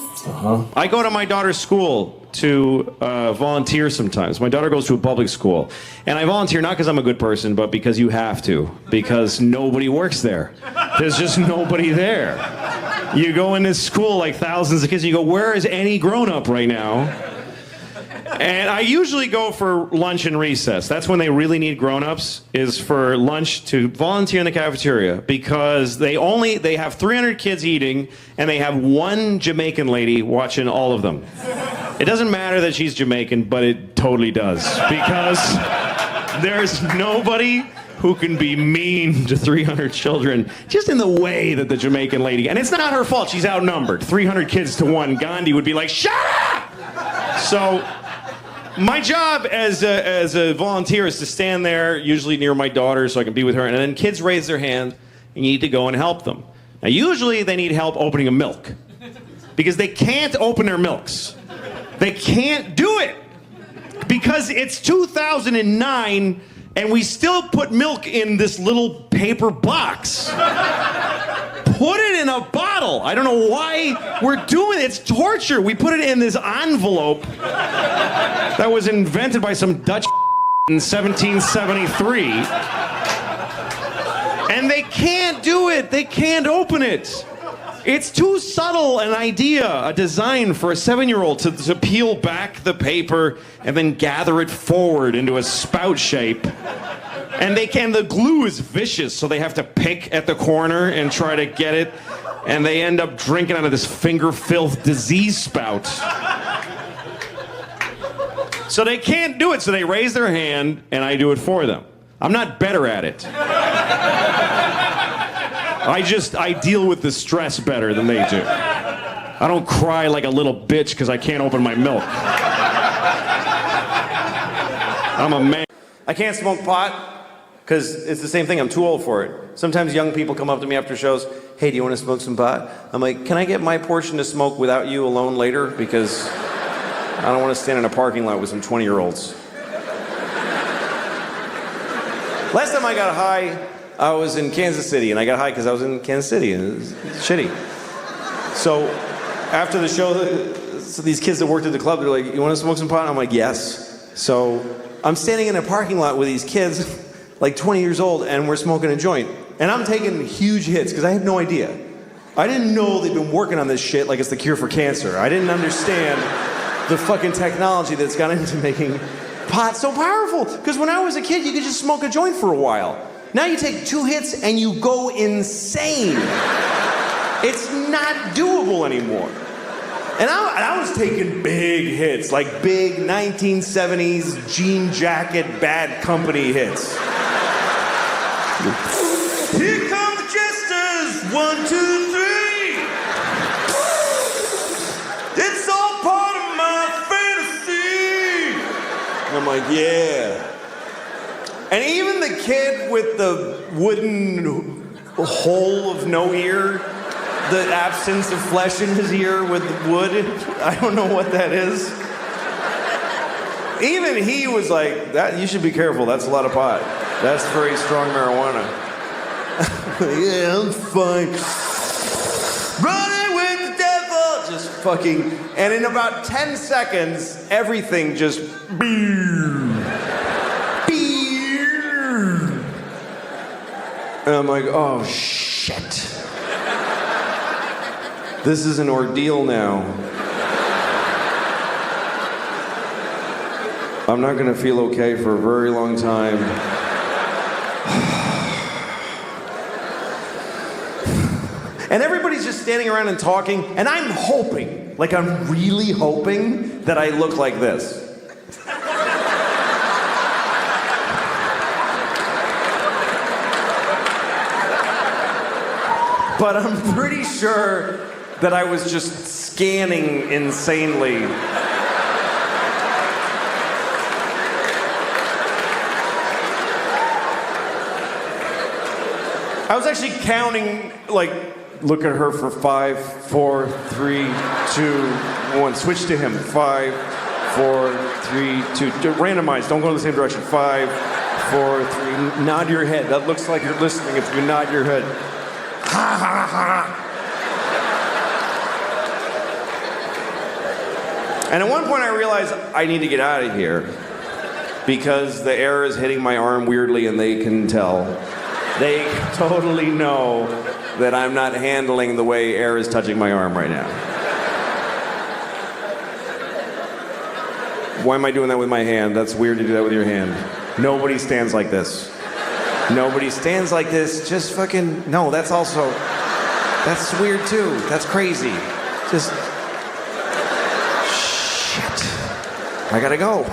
I go to my daughter's school to volunteer sometimes. My daughter goes to a public school. And I volunteer not because I'm a good person, but because you have to. Because nobody works there. There's just nobody there. You go in this school like thousands of kids, and you go, where is any grown-up right now? And I usually go for lunch and recess. That's when they really need grown-ups, is for lunch to volunteer in the cafeteria, because they have 300 kids eating, and they have one Jamaican lady watching all of them. It doesn't matter that she's Jamaican, but it totally does, because there's nobody who can be mean to 300 children just in the way that the Jamaican lady, and it's not her fault, she's outnumbered. 300 kids to one, Gandhi would be like, shut up! So my job as a volunteer is to stand there, usually near my daughter, so I can be with her, and then kids raise their hand, and you need to go and help them. Now, usually they need help opening a milk, because they can't open their milks. They can't do it, because it's 2009, and we still put milk in this little paper box. Put it in a bottle. I don't know why we're doing it. It's torture. We put it in this envelope that was invented by some Dutch in 1773. And they can't do it. They can't open it. It's too subtle an idea, a design for a 7-year-old to peel back the paper and then gather it forward into a spout shape. And the glue is vicious, so they have to pick at the corner and try to get it, and they end up drinking out of this finger filth disease spout. So they can't do it, so they raise their hand, and I do it for them. I'm not better at it. I deal with the stress better than they do. I don't cry like a little bitch because I can't open my milk. I'm a man. I can't smoke pot because it's the same thing. I'm too old for it. Sometimes young people come up to me after shows, hey, do you want to smoke some pot? I'm like, can I get my portion to smoke without you alone later? Because I don't want to stand in a parking lot with some 20-year-olds. Last time I got high, I was in Kansas City, and I got high because I was in Kansas City, and it was shitty. So after the show, so these kids that worked at the club, they're like, you want to smoke some pot? And I'm like, yes. So I'm standing in a parking lot with these kids, like 20 years old, and we're smoking a joint. And I'm taking huge hits, because I had no idea. I didn't know they'd been working on this shit like it's the cure for cancer. I didn't understand the fucking technology that's gone into making pot so powerful. Because when I was a kid, you could just smoke a joint for a while. Now you take 2 hits and you go insane. It's not doable anymore. And I was taking big hits, like big 1970s jean jacket, Bad Company hits. Here come the jesters, 1, 2, 3. It's all part of my fantasy. And I'm like, yeah. And even the kid with the wooden hole of no ear, the absence of flesh in his ear with the wood, I don't know what that is. Even he was like, "That you should be careful, that's a lot of pot. That's very strong marijuana." Yeah, I'm fine. Running with the devil! Just fucking, and in about 10 seconds, everything just and I'm like, oh shit. This is an ordeal now. I'm not gonna feel okay for a very long time. And everybody's just standing around and talking, and I'm hoping, like I'm really hoping that I look like this. But I'm pretty sure that I was just scanning insanely. I was actually counting, like, look at her for 5, 4, 3, 2, 1. Switch to him. 5, 4, 3, 2. Randomize. Don't go in the same direction. 5, 4, 3. Nod your head. That looks like you're listening if you nod your head. Ha ha ha. And at one point I realized I need to get out of here because the air is hitting my arm weirdly and they can tell. They totally know that I'm not handling the way air is touching my arm right now. Why am I doing that with my hand? That's weird to do that with your hand. Nobody stands like this. Nobody stands like this. Just fucking, no, that's that's weird too. That's crazy. Just, shit. I gotta go.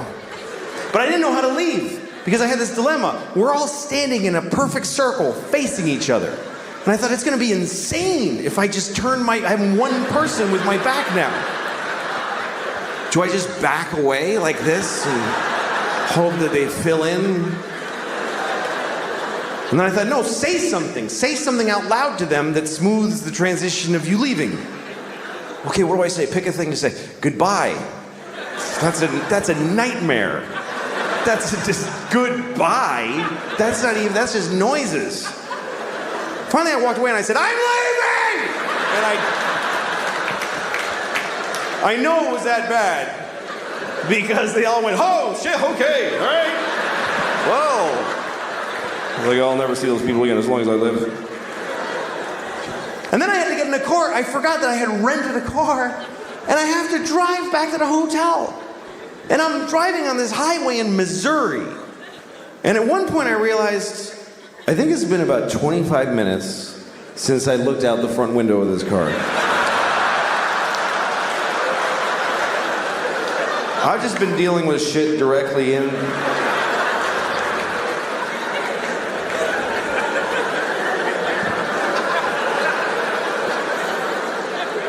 But I didn't know how to leave because I had this dilemma. We're all standing in a perfect circle facing each other. And I thought it's gonna be insane if I just turn I'm one person with my back now. Do I just back away like this and hope that they fill in? And then I thought, no, say something. Say something out loud to them that smooths the transition of you leaving. Okay, what do I say? Pick a thing to say. Goodbye. That's a nightmare. That's just goodbye. That's just noises. Finally, I walked away and I said, I'm leaving! And I know it was that bad because they all went, oh, shit, okay, all right. Whoa. Like, I'll never see those people again as long as I live. And then I had to get in a car. I forgot that I had rented a car and I have to drive back to the hotel. And I'm driving on this highway in Missouri. And at one point I realized, I think it's been about 25 minutes since I looked out the front window of this car. I've just been dealing with shit directly in.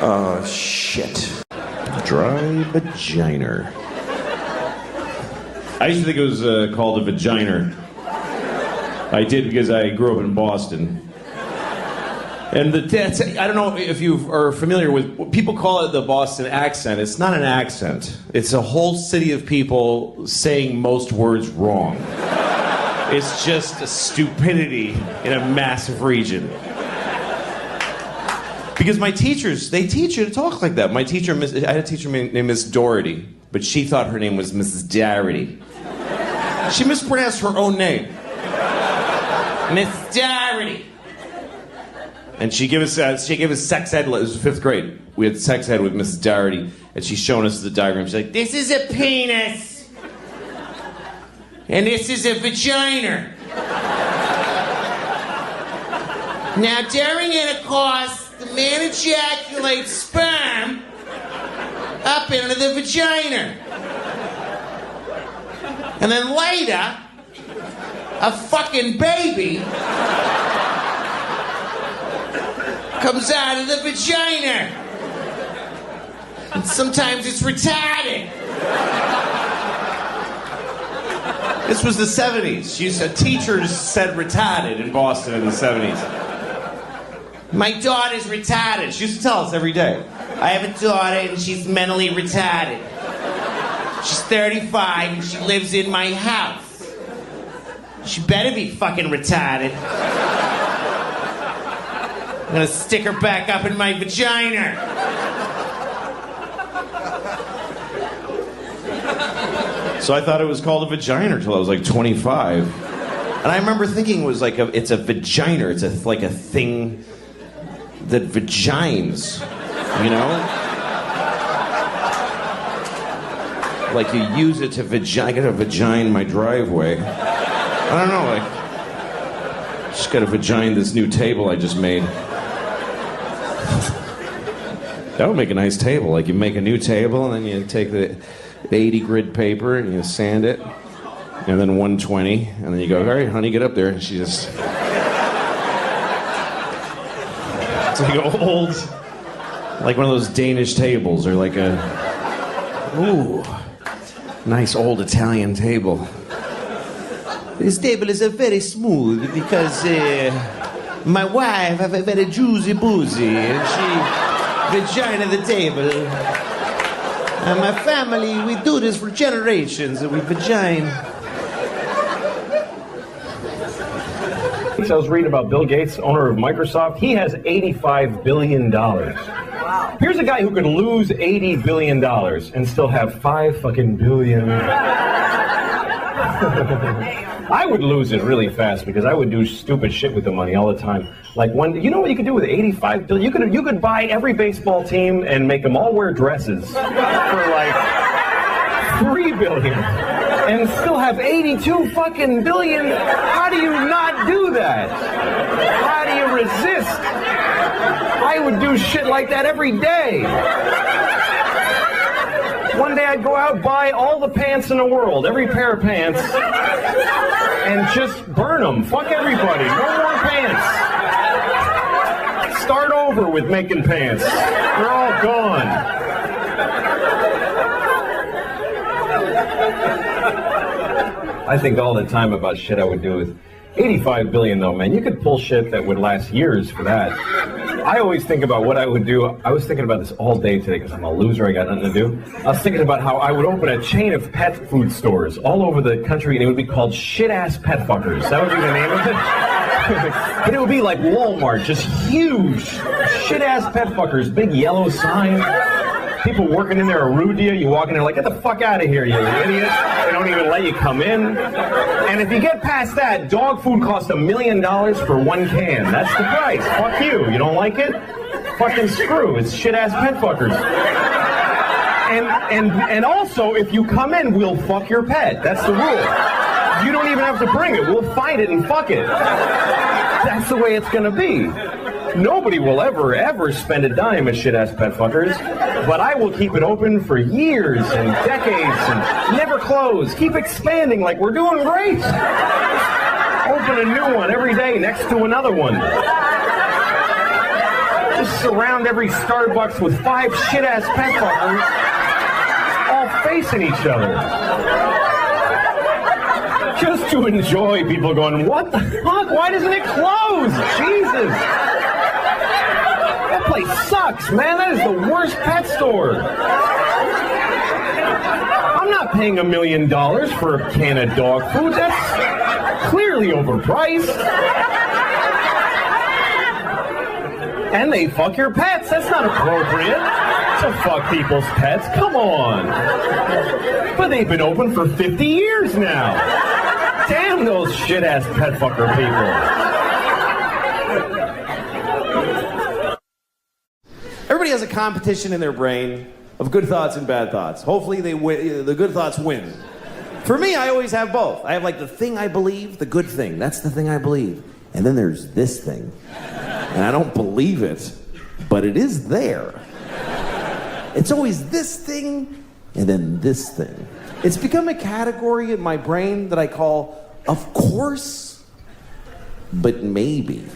Oh, shit. Dry vagina. I used to think it was called a vagina. I did because I grew up in Boston. And I don't know if you are familiar with, people call it the Boston accent. It's not an accent. It's a whole city of people saying most words wrong. It's just a stupidity in a massive region. Because my teachers, they teach you to talk like that. My teacher, I had a teacher named Miss Doherty, but she thought her name was Mrs. Doherty. She mispronounced her own name. Miss Doherty. And she gave us sex ed. It was 5th grade. We had sex ed with Mrs. Doherty, and she's showing us the diagram. She's like, "This is a penis, and this is a vagina. Now, during intercourse, the man ejaculates sperm up into the vagina, and then later, a fucking baby comes out of the vagina. And sometimes it's retarded." This was the 70s. Teachers said retarded in Boston in the 70s. My daughter's retarded. She used to tell us every day. I have a daughter and she's mentally retarded. She's 35 and she lives in my house. She better be fucking retarded. I'm gonna stick her back up in my vagina. So I thought it was called a vagina until I was like 25. And I remember thinking it was like it's a vagina. It's like a thing that vagines, you know? Like you use it to vagina. I got a vagina in my driveway. I don't know, like, just gotta vagina this new table I just made. That would make a nice table. Like you make a new table and then you take the 80 grid paper and you sand it, and then 120, and then you go, all right, honey, get up there. And she just... It's like an old, like one of those Danish tables, or like a, ooh, nice old Italian table. This table is very smooth because my wife have a very juicy boozy, and she vagina the table. And my family, we do this for generations, and we vagina. I was reading about Bill Gates, owner of Microsoft. He has $85 billion. Wow. Here's a guy who could lose $80 billion and still have $5 billion. I would lose it really fast because I would do stupid shit with the money all the time. Like you know what you could do with $85 billion? You could buy every baseball team and make them all wear dresses for like $3 billion. And still have 82 fucking billion. How do you not do that? How do you resist? I would do shit like that every day. One day I'd go out, buy all the pants in the world, every pair of pants, and just burn them. Fuck everybody. No more pants. Start over with making pants. They're all gone. I think all the time about shit I would do with $85 billion, though, man. You could pull shit that would last years for that. I always think about what I would do. I was thinking about this all day today because I'm a loser. I got nothing to do. I was thinking about how I would open a chain of pet food stores all over the country, and it would be called Shit-Ass Pet Fuckers. That would be the name of it. But it would be like Walmart, just huge Shit-Ass Pet Fuckers, big yellow sign. People working in there are rude to you. You walk in there like, get the fuck out of here, you idiot. They don't even let you come in. And if you get past that, dog food costs $1 million for one can. That's the price. Fuck you. You don't like it? Fucking screw. It's shit-ass pet fuckers. And also, if you come in, we'll fuck your pet. That's the rule. You don't even have to bring it. We'll find it and fuck it. That's the way it's going to be. Nobody will ever spend a dime at shit-ass pet fuckers, but I will keep it open for years and decades and never close. Keep expanding like we're doing great. Open a new one every day next to another one. Just surround every Starbucks with 5 shit-ass pet fuckers all facing each other. Just to enjoy people going, what the fuck? Why doesn't it close? Jesus. That place sucks, man. That is the worst pet store. I'm not paying $1 million for a can of dog food. That's clearly overpriced. And they fuck your pets. That's not appropriate to fuck people's pets. Come on. But they've been open for 50 years now. Damn those shit-ass pet fucker people. Everybody has a competition in their brain of good thoughts and bad thoughts. Hopefully the good thoughts win. For me, I always have both. I have like the thing I believe, the good thing. That's the thing I believe. And then there's this thing. And I don't believe it, but it is there. It's always this thing and then this thing. It's become a category in my brain that I call, of course, but maybe.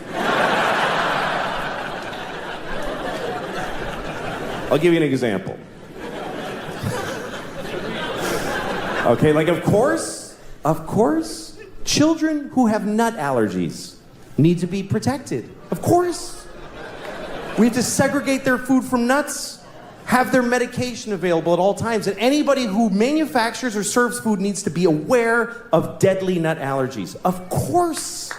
I'll give you an example. Okay, like of course, children who have nut allergies need to be protected. Of course. We have to segregate their food from nuts, have their medication available at all times, and anybody who manufactures or serves food needs to be aware of deadly nut allergies. Of course.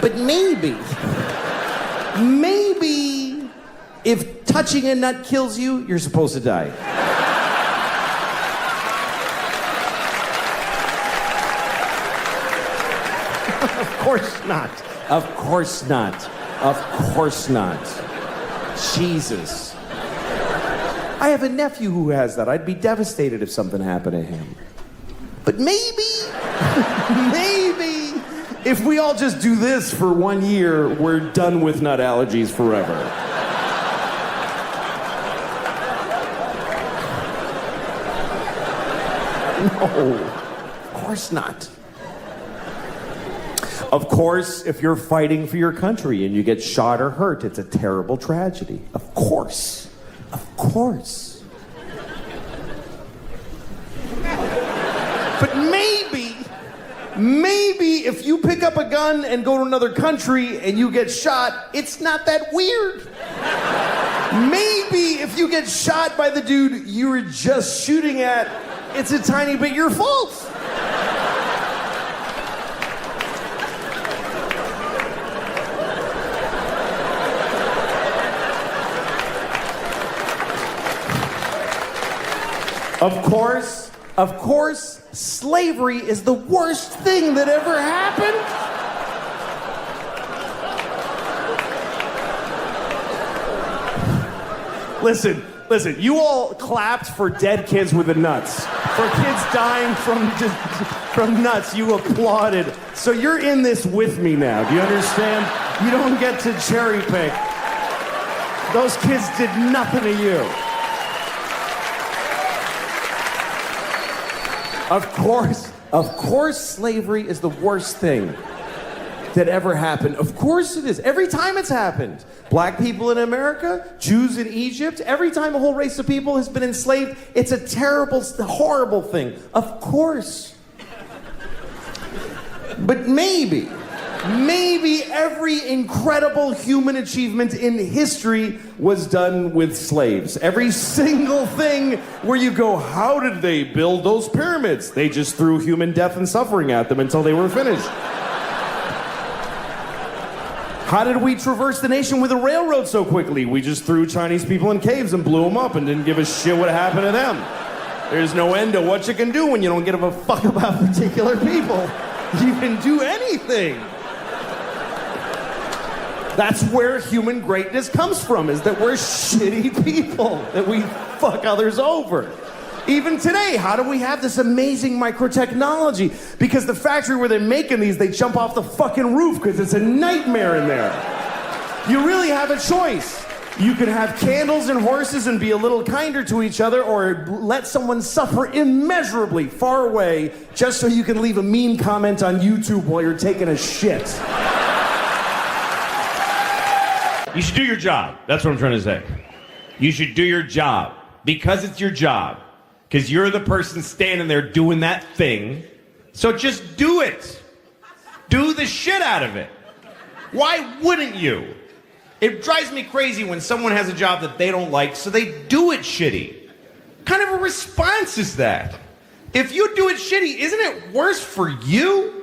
But maybe, if touching a nut kills you, you're supposed to die. Of course not. Of course not. Of course not. Jesus. I have a nephew who has that. I'd be devastated if something happened to him. But maybe, if we all just do this for 1 year, we're done with nut allergies forever. No, of course not. Of course, if you're fighting for your country and you get shot or hurt, it's a terrible tragedy. Of course. Of course. But maybe if you pick up a gun and go to another country and you get shot, it's not that weird. Maybe if you get shot by the dude you were just shooting at, it's a tiny bit your fault. Of course, slavery is the worst thing that ever happened. Listen, you all clapped for dead kids with the nuts. For kids dying from nuts, you applauded. So you're in this with me now. Do you understand? You don't get to cherry pick. Those kids did nothing to you. Of course, slavery is the worst thing that ever happened. Of course it is. Every time it's happened. Black people in America, Jews in Egypt, every time a whole race of people has been enslaved, it's a terrible, horrible thing. Of course. But maybe every incredible human achievement in history was done with slaves. Every single thing where you go, how did they build those pyramids? They just threw human death and suffering at them until they were finished. How did we traverse the nation with a railroad so quickly? We just threw Chinese people in caves and blew them up and didn't give a shit what happened to them. There's no end to what you can do when you don't give a fuck about particular people. You can do anything. That's where human greatness comes from, is that we're shitty people, that we fuck others over. Even today, how do we have this amazing microtechnology? Because the factory where they're making these, they jump off the fucking roof because it's a nightmare in there. You really have a choice. You can have candles and horses and be a little kinder to each other, or let someone suffer immeasurably far away just so you can leave a mean comment on YouTube while you're taking a shit. You should do your job. That's what I'm trying to say. You should do your job because it's your job. Because you're the person standing there doing that thing. So just do it. Do the shit out of it. Why wouldn't you? It drives me crazy when someone has a job that they don't like, so they do it shitty. What kind of a response is that? If you do it shitty, isn't it worse for you?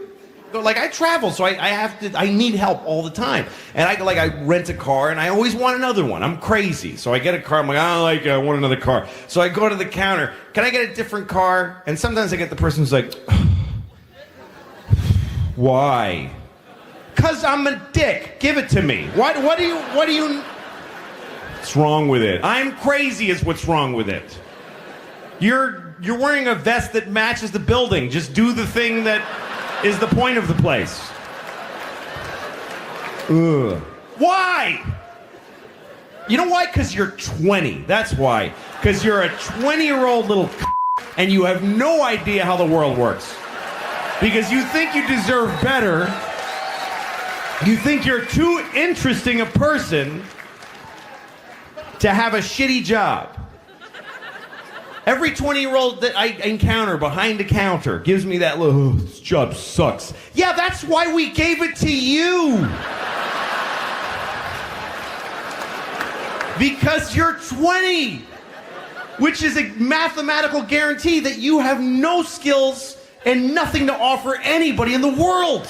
Like, I travel, so I need help all the time. And I rent a car, and I always want another one. I'm crazy. So I get a car, I'm like, I want another car. So I go to the counter, can I get a different car? And sometimes I get the person who's like, why? 'Cause I'm a dick. Give it to me. What do you... What's wrong with it? I'm crazy is what's wrong with it. You're wearing a vest that matches the building. Just do the thing that is the point of the place. Ugh. Why? You know why? Because you're 20. That's why. Because you're a 20-year-old little and you have no idea how the world works. Because you think you deserve better. You think you're too interesting a person to have a shitty job. Every 20-year-old that I encounter behind a counter gives me that little, this job sucks. Yeah, that's why we gave it to you. Because you're 20. Which is a mathematical guarantee that you have no skills and nothing to offer anybody in the world.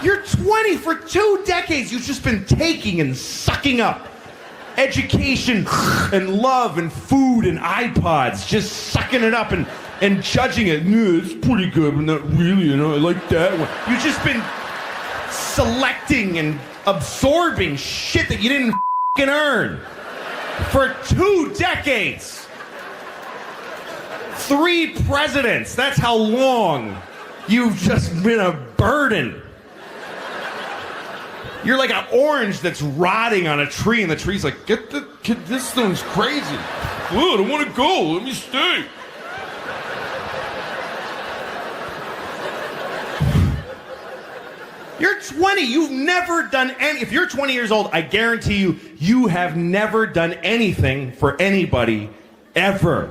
You're 20. For 2 decades, you've just been taking and sucking up education and love and food and iPods, just sucking it up and judging it. No, it's pretty good, but not really, I like that one. You've just been selecting and absorbing shit that you didn't f***ing earn for 2 decades. 3 presidents, that's how long you've just been a burden. You're like an orange that's rotting on a tree, and the tree's like, this thing's crazy. Oh, I don't want to go. Let me stay. You're 20. You've never done any... If you're 20 years old, I guarantee you, you have never done anything for anybody, ever.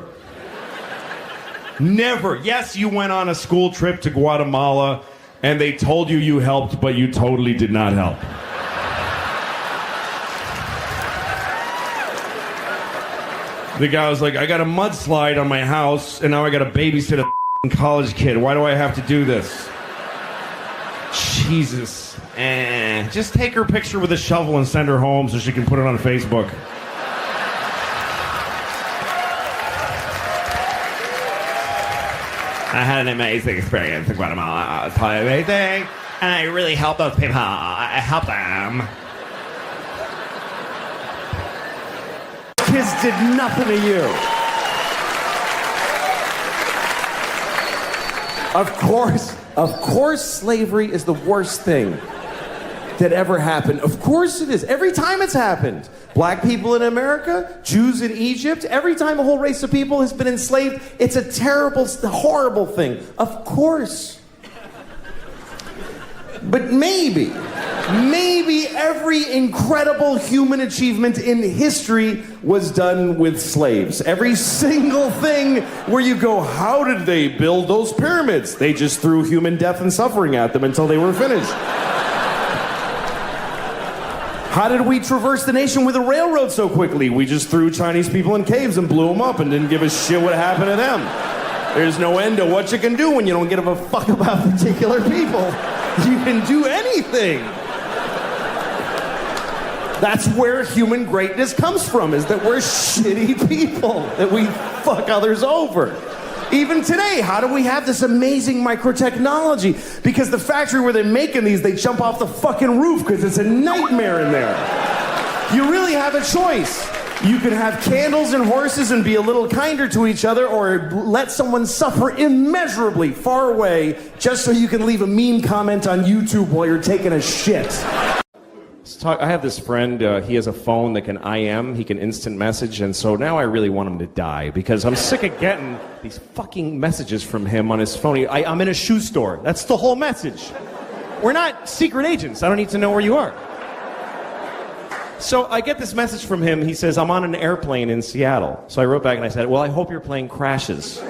Never. Yes, you went on a school trip to Guatemala, and they told you you helped, but you totally did not help. The guy was like, I got a mudslide on my house, and now I got to babysit a college kid. Why do I have to do this? Jesus. Just take her picture with a shovel and send her home so she can put it on Facebook. I had an amazing experience in Guatemala. It's totally amazing. And I really helped those people. I helped them. Kids did nothing to you. Of course slavery is the worst thing that ever happened. Of course it is. Every time it's happened. Black people in America, Jews in Egypt, every time a whole race of people has been enslaved, it's a terrible, horrible thing. Of course. But maybe every incredible human achievement in history was done with slaves. Every single thing where you go, how did they build those pyramids? They just threw human death and suffering at them until they were finished. How did we traverse the nation with a railroad so quickly? We just threw Chinese people in caves and blew them up and didn't give a shit what happened to them. There's no end to what you can do when you don't give a fuck about particular people. You can do anything. That's where human greatness comes from, is that we're shitty people, that we fuck others over. Even today, how do we have this amazing microtechnology? Because the factory where they're making these, they jump off the fucking roof because it's a nightmare in there. You really have a choice. You can have candles and horses and be a little kinder to each other, or let someone suffer immeasurably far away just so you can leave a mean comment on YouTube while you're taking a shit. I have this friend, he has a phone that can IM, he can instant message, and so now I really want him to die because I'm sick of getting these fucking messages from him on his phone. I'm in a shoe store. That's the whole message. We're not secret agents. I don't need to know where you are. So I get this message from him. He says, I'm on an airplane in Seattle. So I wrote back and I said, well, I hope your plane crashes.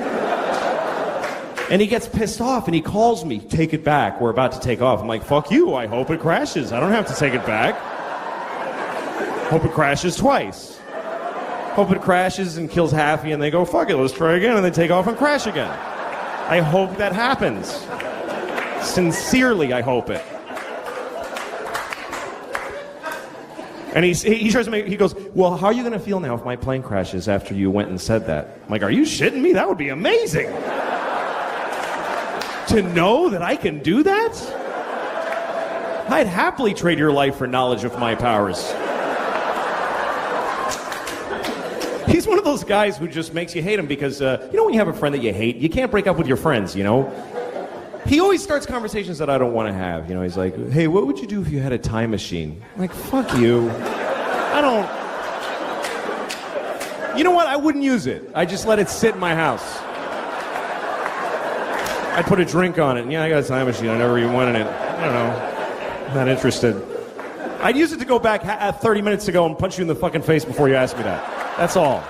And he gets pissed off and he calls me, take it back, we're about to take off. I'm like, fuck you, I hope it crashes. I don't have to take it back. Hope it crashes twice. Hope it crashes and kills Happy and they go, fuck it, let's try again, and they take off and crash again. I hope that happens. Sincerely, I hope it. And he tries to make, he goes, well, how are you going to feel now if my plane crashes after you went and said that? I'm like, are you shitting me? That would be amazing. To know that I can do that? I'd happily trade your life for knowledge of my powers. He's one of those guys who just makes you hate him because, you know when you have a friend that you hate, you can't break up with your friends, you know? He always starts conversations that I don't want to have. You know, he's like, hey, what would you do if you had a time machine? I'm like, fuck you. I don't... You know what? I wouldn't use it. I just let it sit in my house. I'd put a drink on it. And yeah, I got a time machine. I never even went in it. I don't know. I'm not interested. I'd use it to go back 30 minutes ago and punch you in the fucking face before you ask me that. That's all.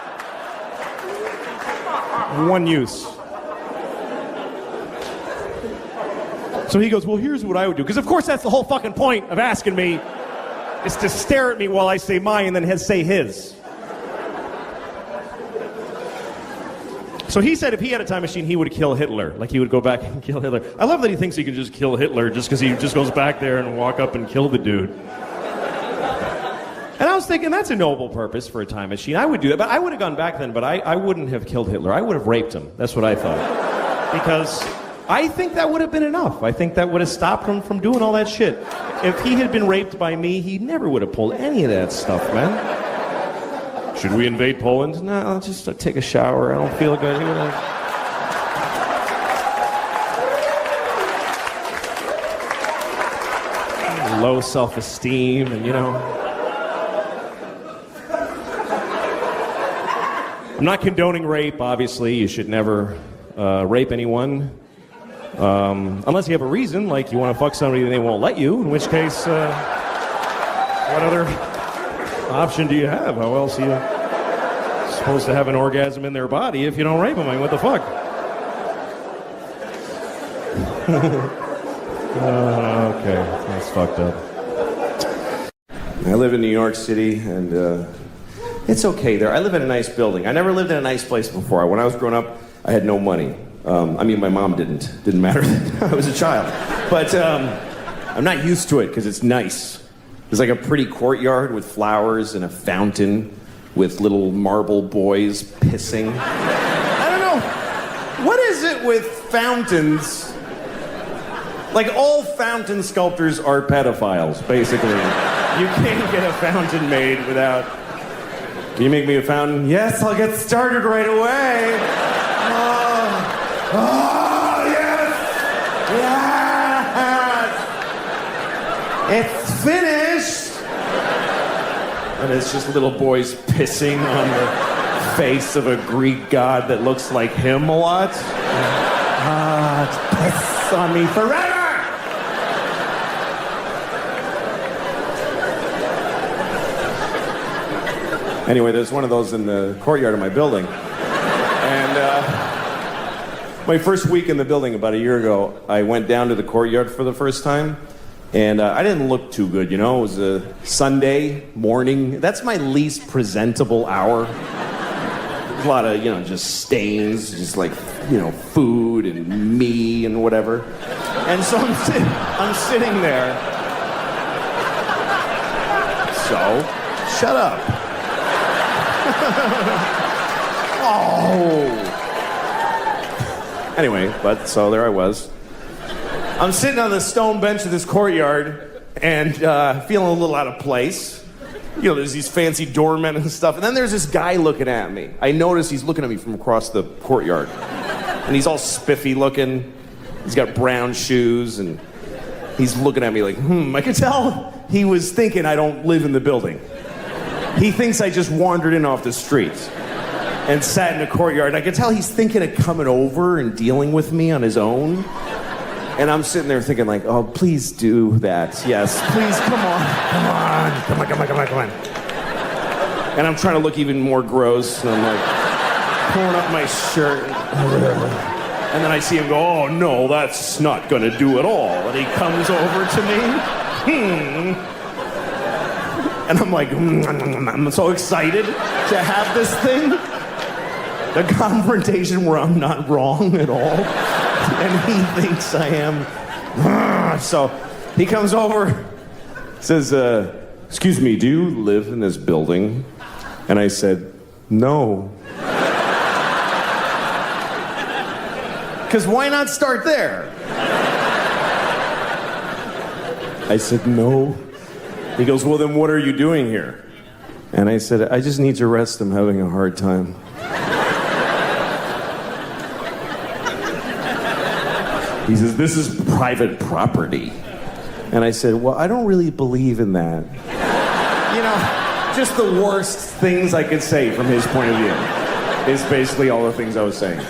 One use. So he goes, well, here's what I would do. Because of course that's the whole fucking point of asking me, is to stare at me while I say mine and then say his. So he said if he had a time machine, he would kill Hitler. Like he would go back and kill Hitler. I love that he thinks he can just kill Hitler just because he just goes back there and walk up and kill the dude. And I was thinking, that's a noble purpose for a time machine. I would do that, but I would have gone back then, but I wouldn't have killed Hitler. I would have raped him. That's what I thought. Because I think that would have been enough. I think that would have stopped him from doing all that shit. If he had been raped by me, he never would have pulled any of that stuff, man. Should we invade Poland? No, I'll just take a shower. I don't feel good. He would have low self-esteem and, you know. I'm not condoning rape, obviously. You should never rape anyone. Unless you have a reason, like you want to fuck somebody and they won't let you, in which case, what other option do you have? How else are you supposed to have an orgasm in their body if you don't rape them? I mean, what the fuck? Okay, that's fucked up. I live in New York City, and It's okay there. I live in a nice building. I never lived in a nice place before. When I was growing up, I had no money. I mean, my mom didn't. Didn't matter. I was a child. But I'm not used to it because it's nice. There's like a pretty courtyard with flowers and a fountain with little marble boys pissing. I don't know. What is it with fountains? Like, all fountain sculptors are pedophiles, basically. You can't get a fountain made without... Can you make me a fountain? Yes, I'll get started right away. Oh, yes! Yes! It's finished! And it's just little boys pissing on the face of a Greek god that looks like him a lot. Piss on me forever! Anyway, there's one of those in the courtyard of my building. And my first week in the building about a year ago, I went down to the courtyard for the first time. And I didn't look too good, you know? It was a Sunday morning. That's my least presentable hour. There's a lot of, just stains, just like, food and me and whatever. And so I'm sitting there. So, shut up. Oh. Anyway, so there I was. I'm sitting on the stone bench of this courtyard and feeling a little out of place. There's these fancy doormen and stuff. And then there's this guy looking at me. I notice he's looking at me from across the courtyard. And he's all spiffy looking. He's got brown shoes and he's looking at me like, I could tell he was thinking I don't live in the building. He thinks I just wandered in off the street and sat in the courtyard. I could tell he's thinking of coming over and dealing with me on his own. And I'm sitting there thinking like, oh, please do that. Yes, please, come on. And I'm trying to look even more gross. And I'm like pulling up my shirt. And then I see him go, oh, no, that's not going to do at all. And he comes over to me. And I'm like, I'm so excited to have this thing. The confrontation where I'm not wrong at all. And he thinks I am. So he comes over, says, excuse me, do you live in this building? And I said, no. Because why not start there? I said, no. He goes, well, then what are you doing here? And I said, I just need to rest. I'm having a hard time. He says, this is private property. And I said, well, I don't really believe in that. Just the worst things I could say from his point of view is basically all the things I was saying.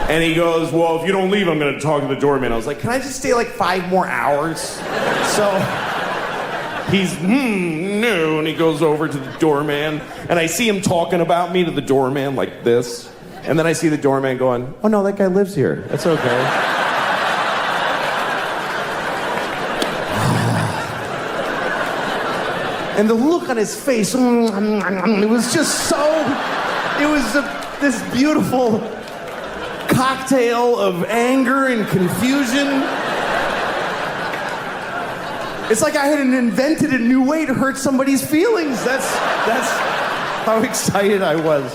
And he goes, well, if you don't leave, I'm going to talk to the doorman. I was like, can I just stay like 5 more hours? So he's, no, and he goes over to the doorman, and I see him talking about me to the doorman like this. And then I see the doorman going, oh, no, that guy lives here. That's okay. And the look on his face, it was just so, it was this beautiful cocktail of anger and confusion. It's like I had invented a new way to hurt somebody's feelings. That's how excited I was.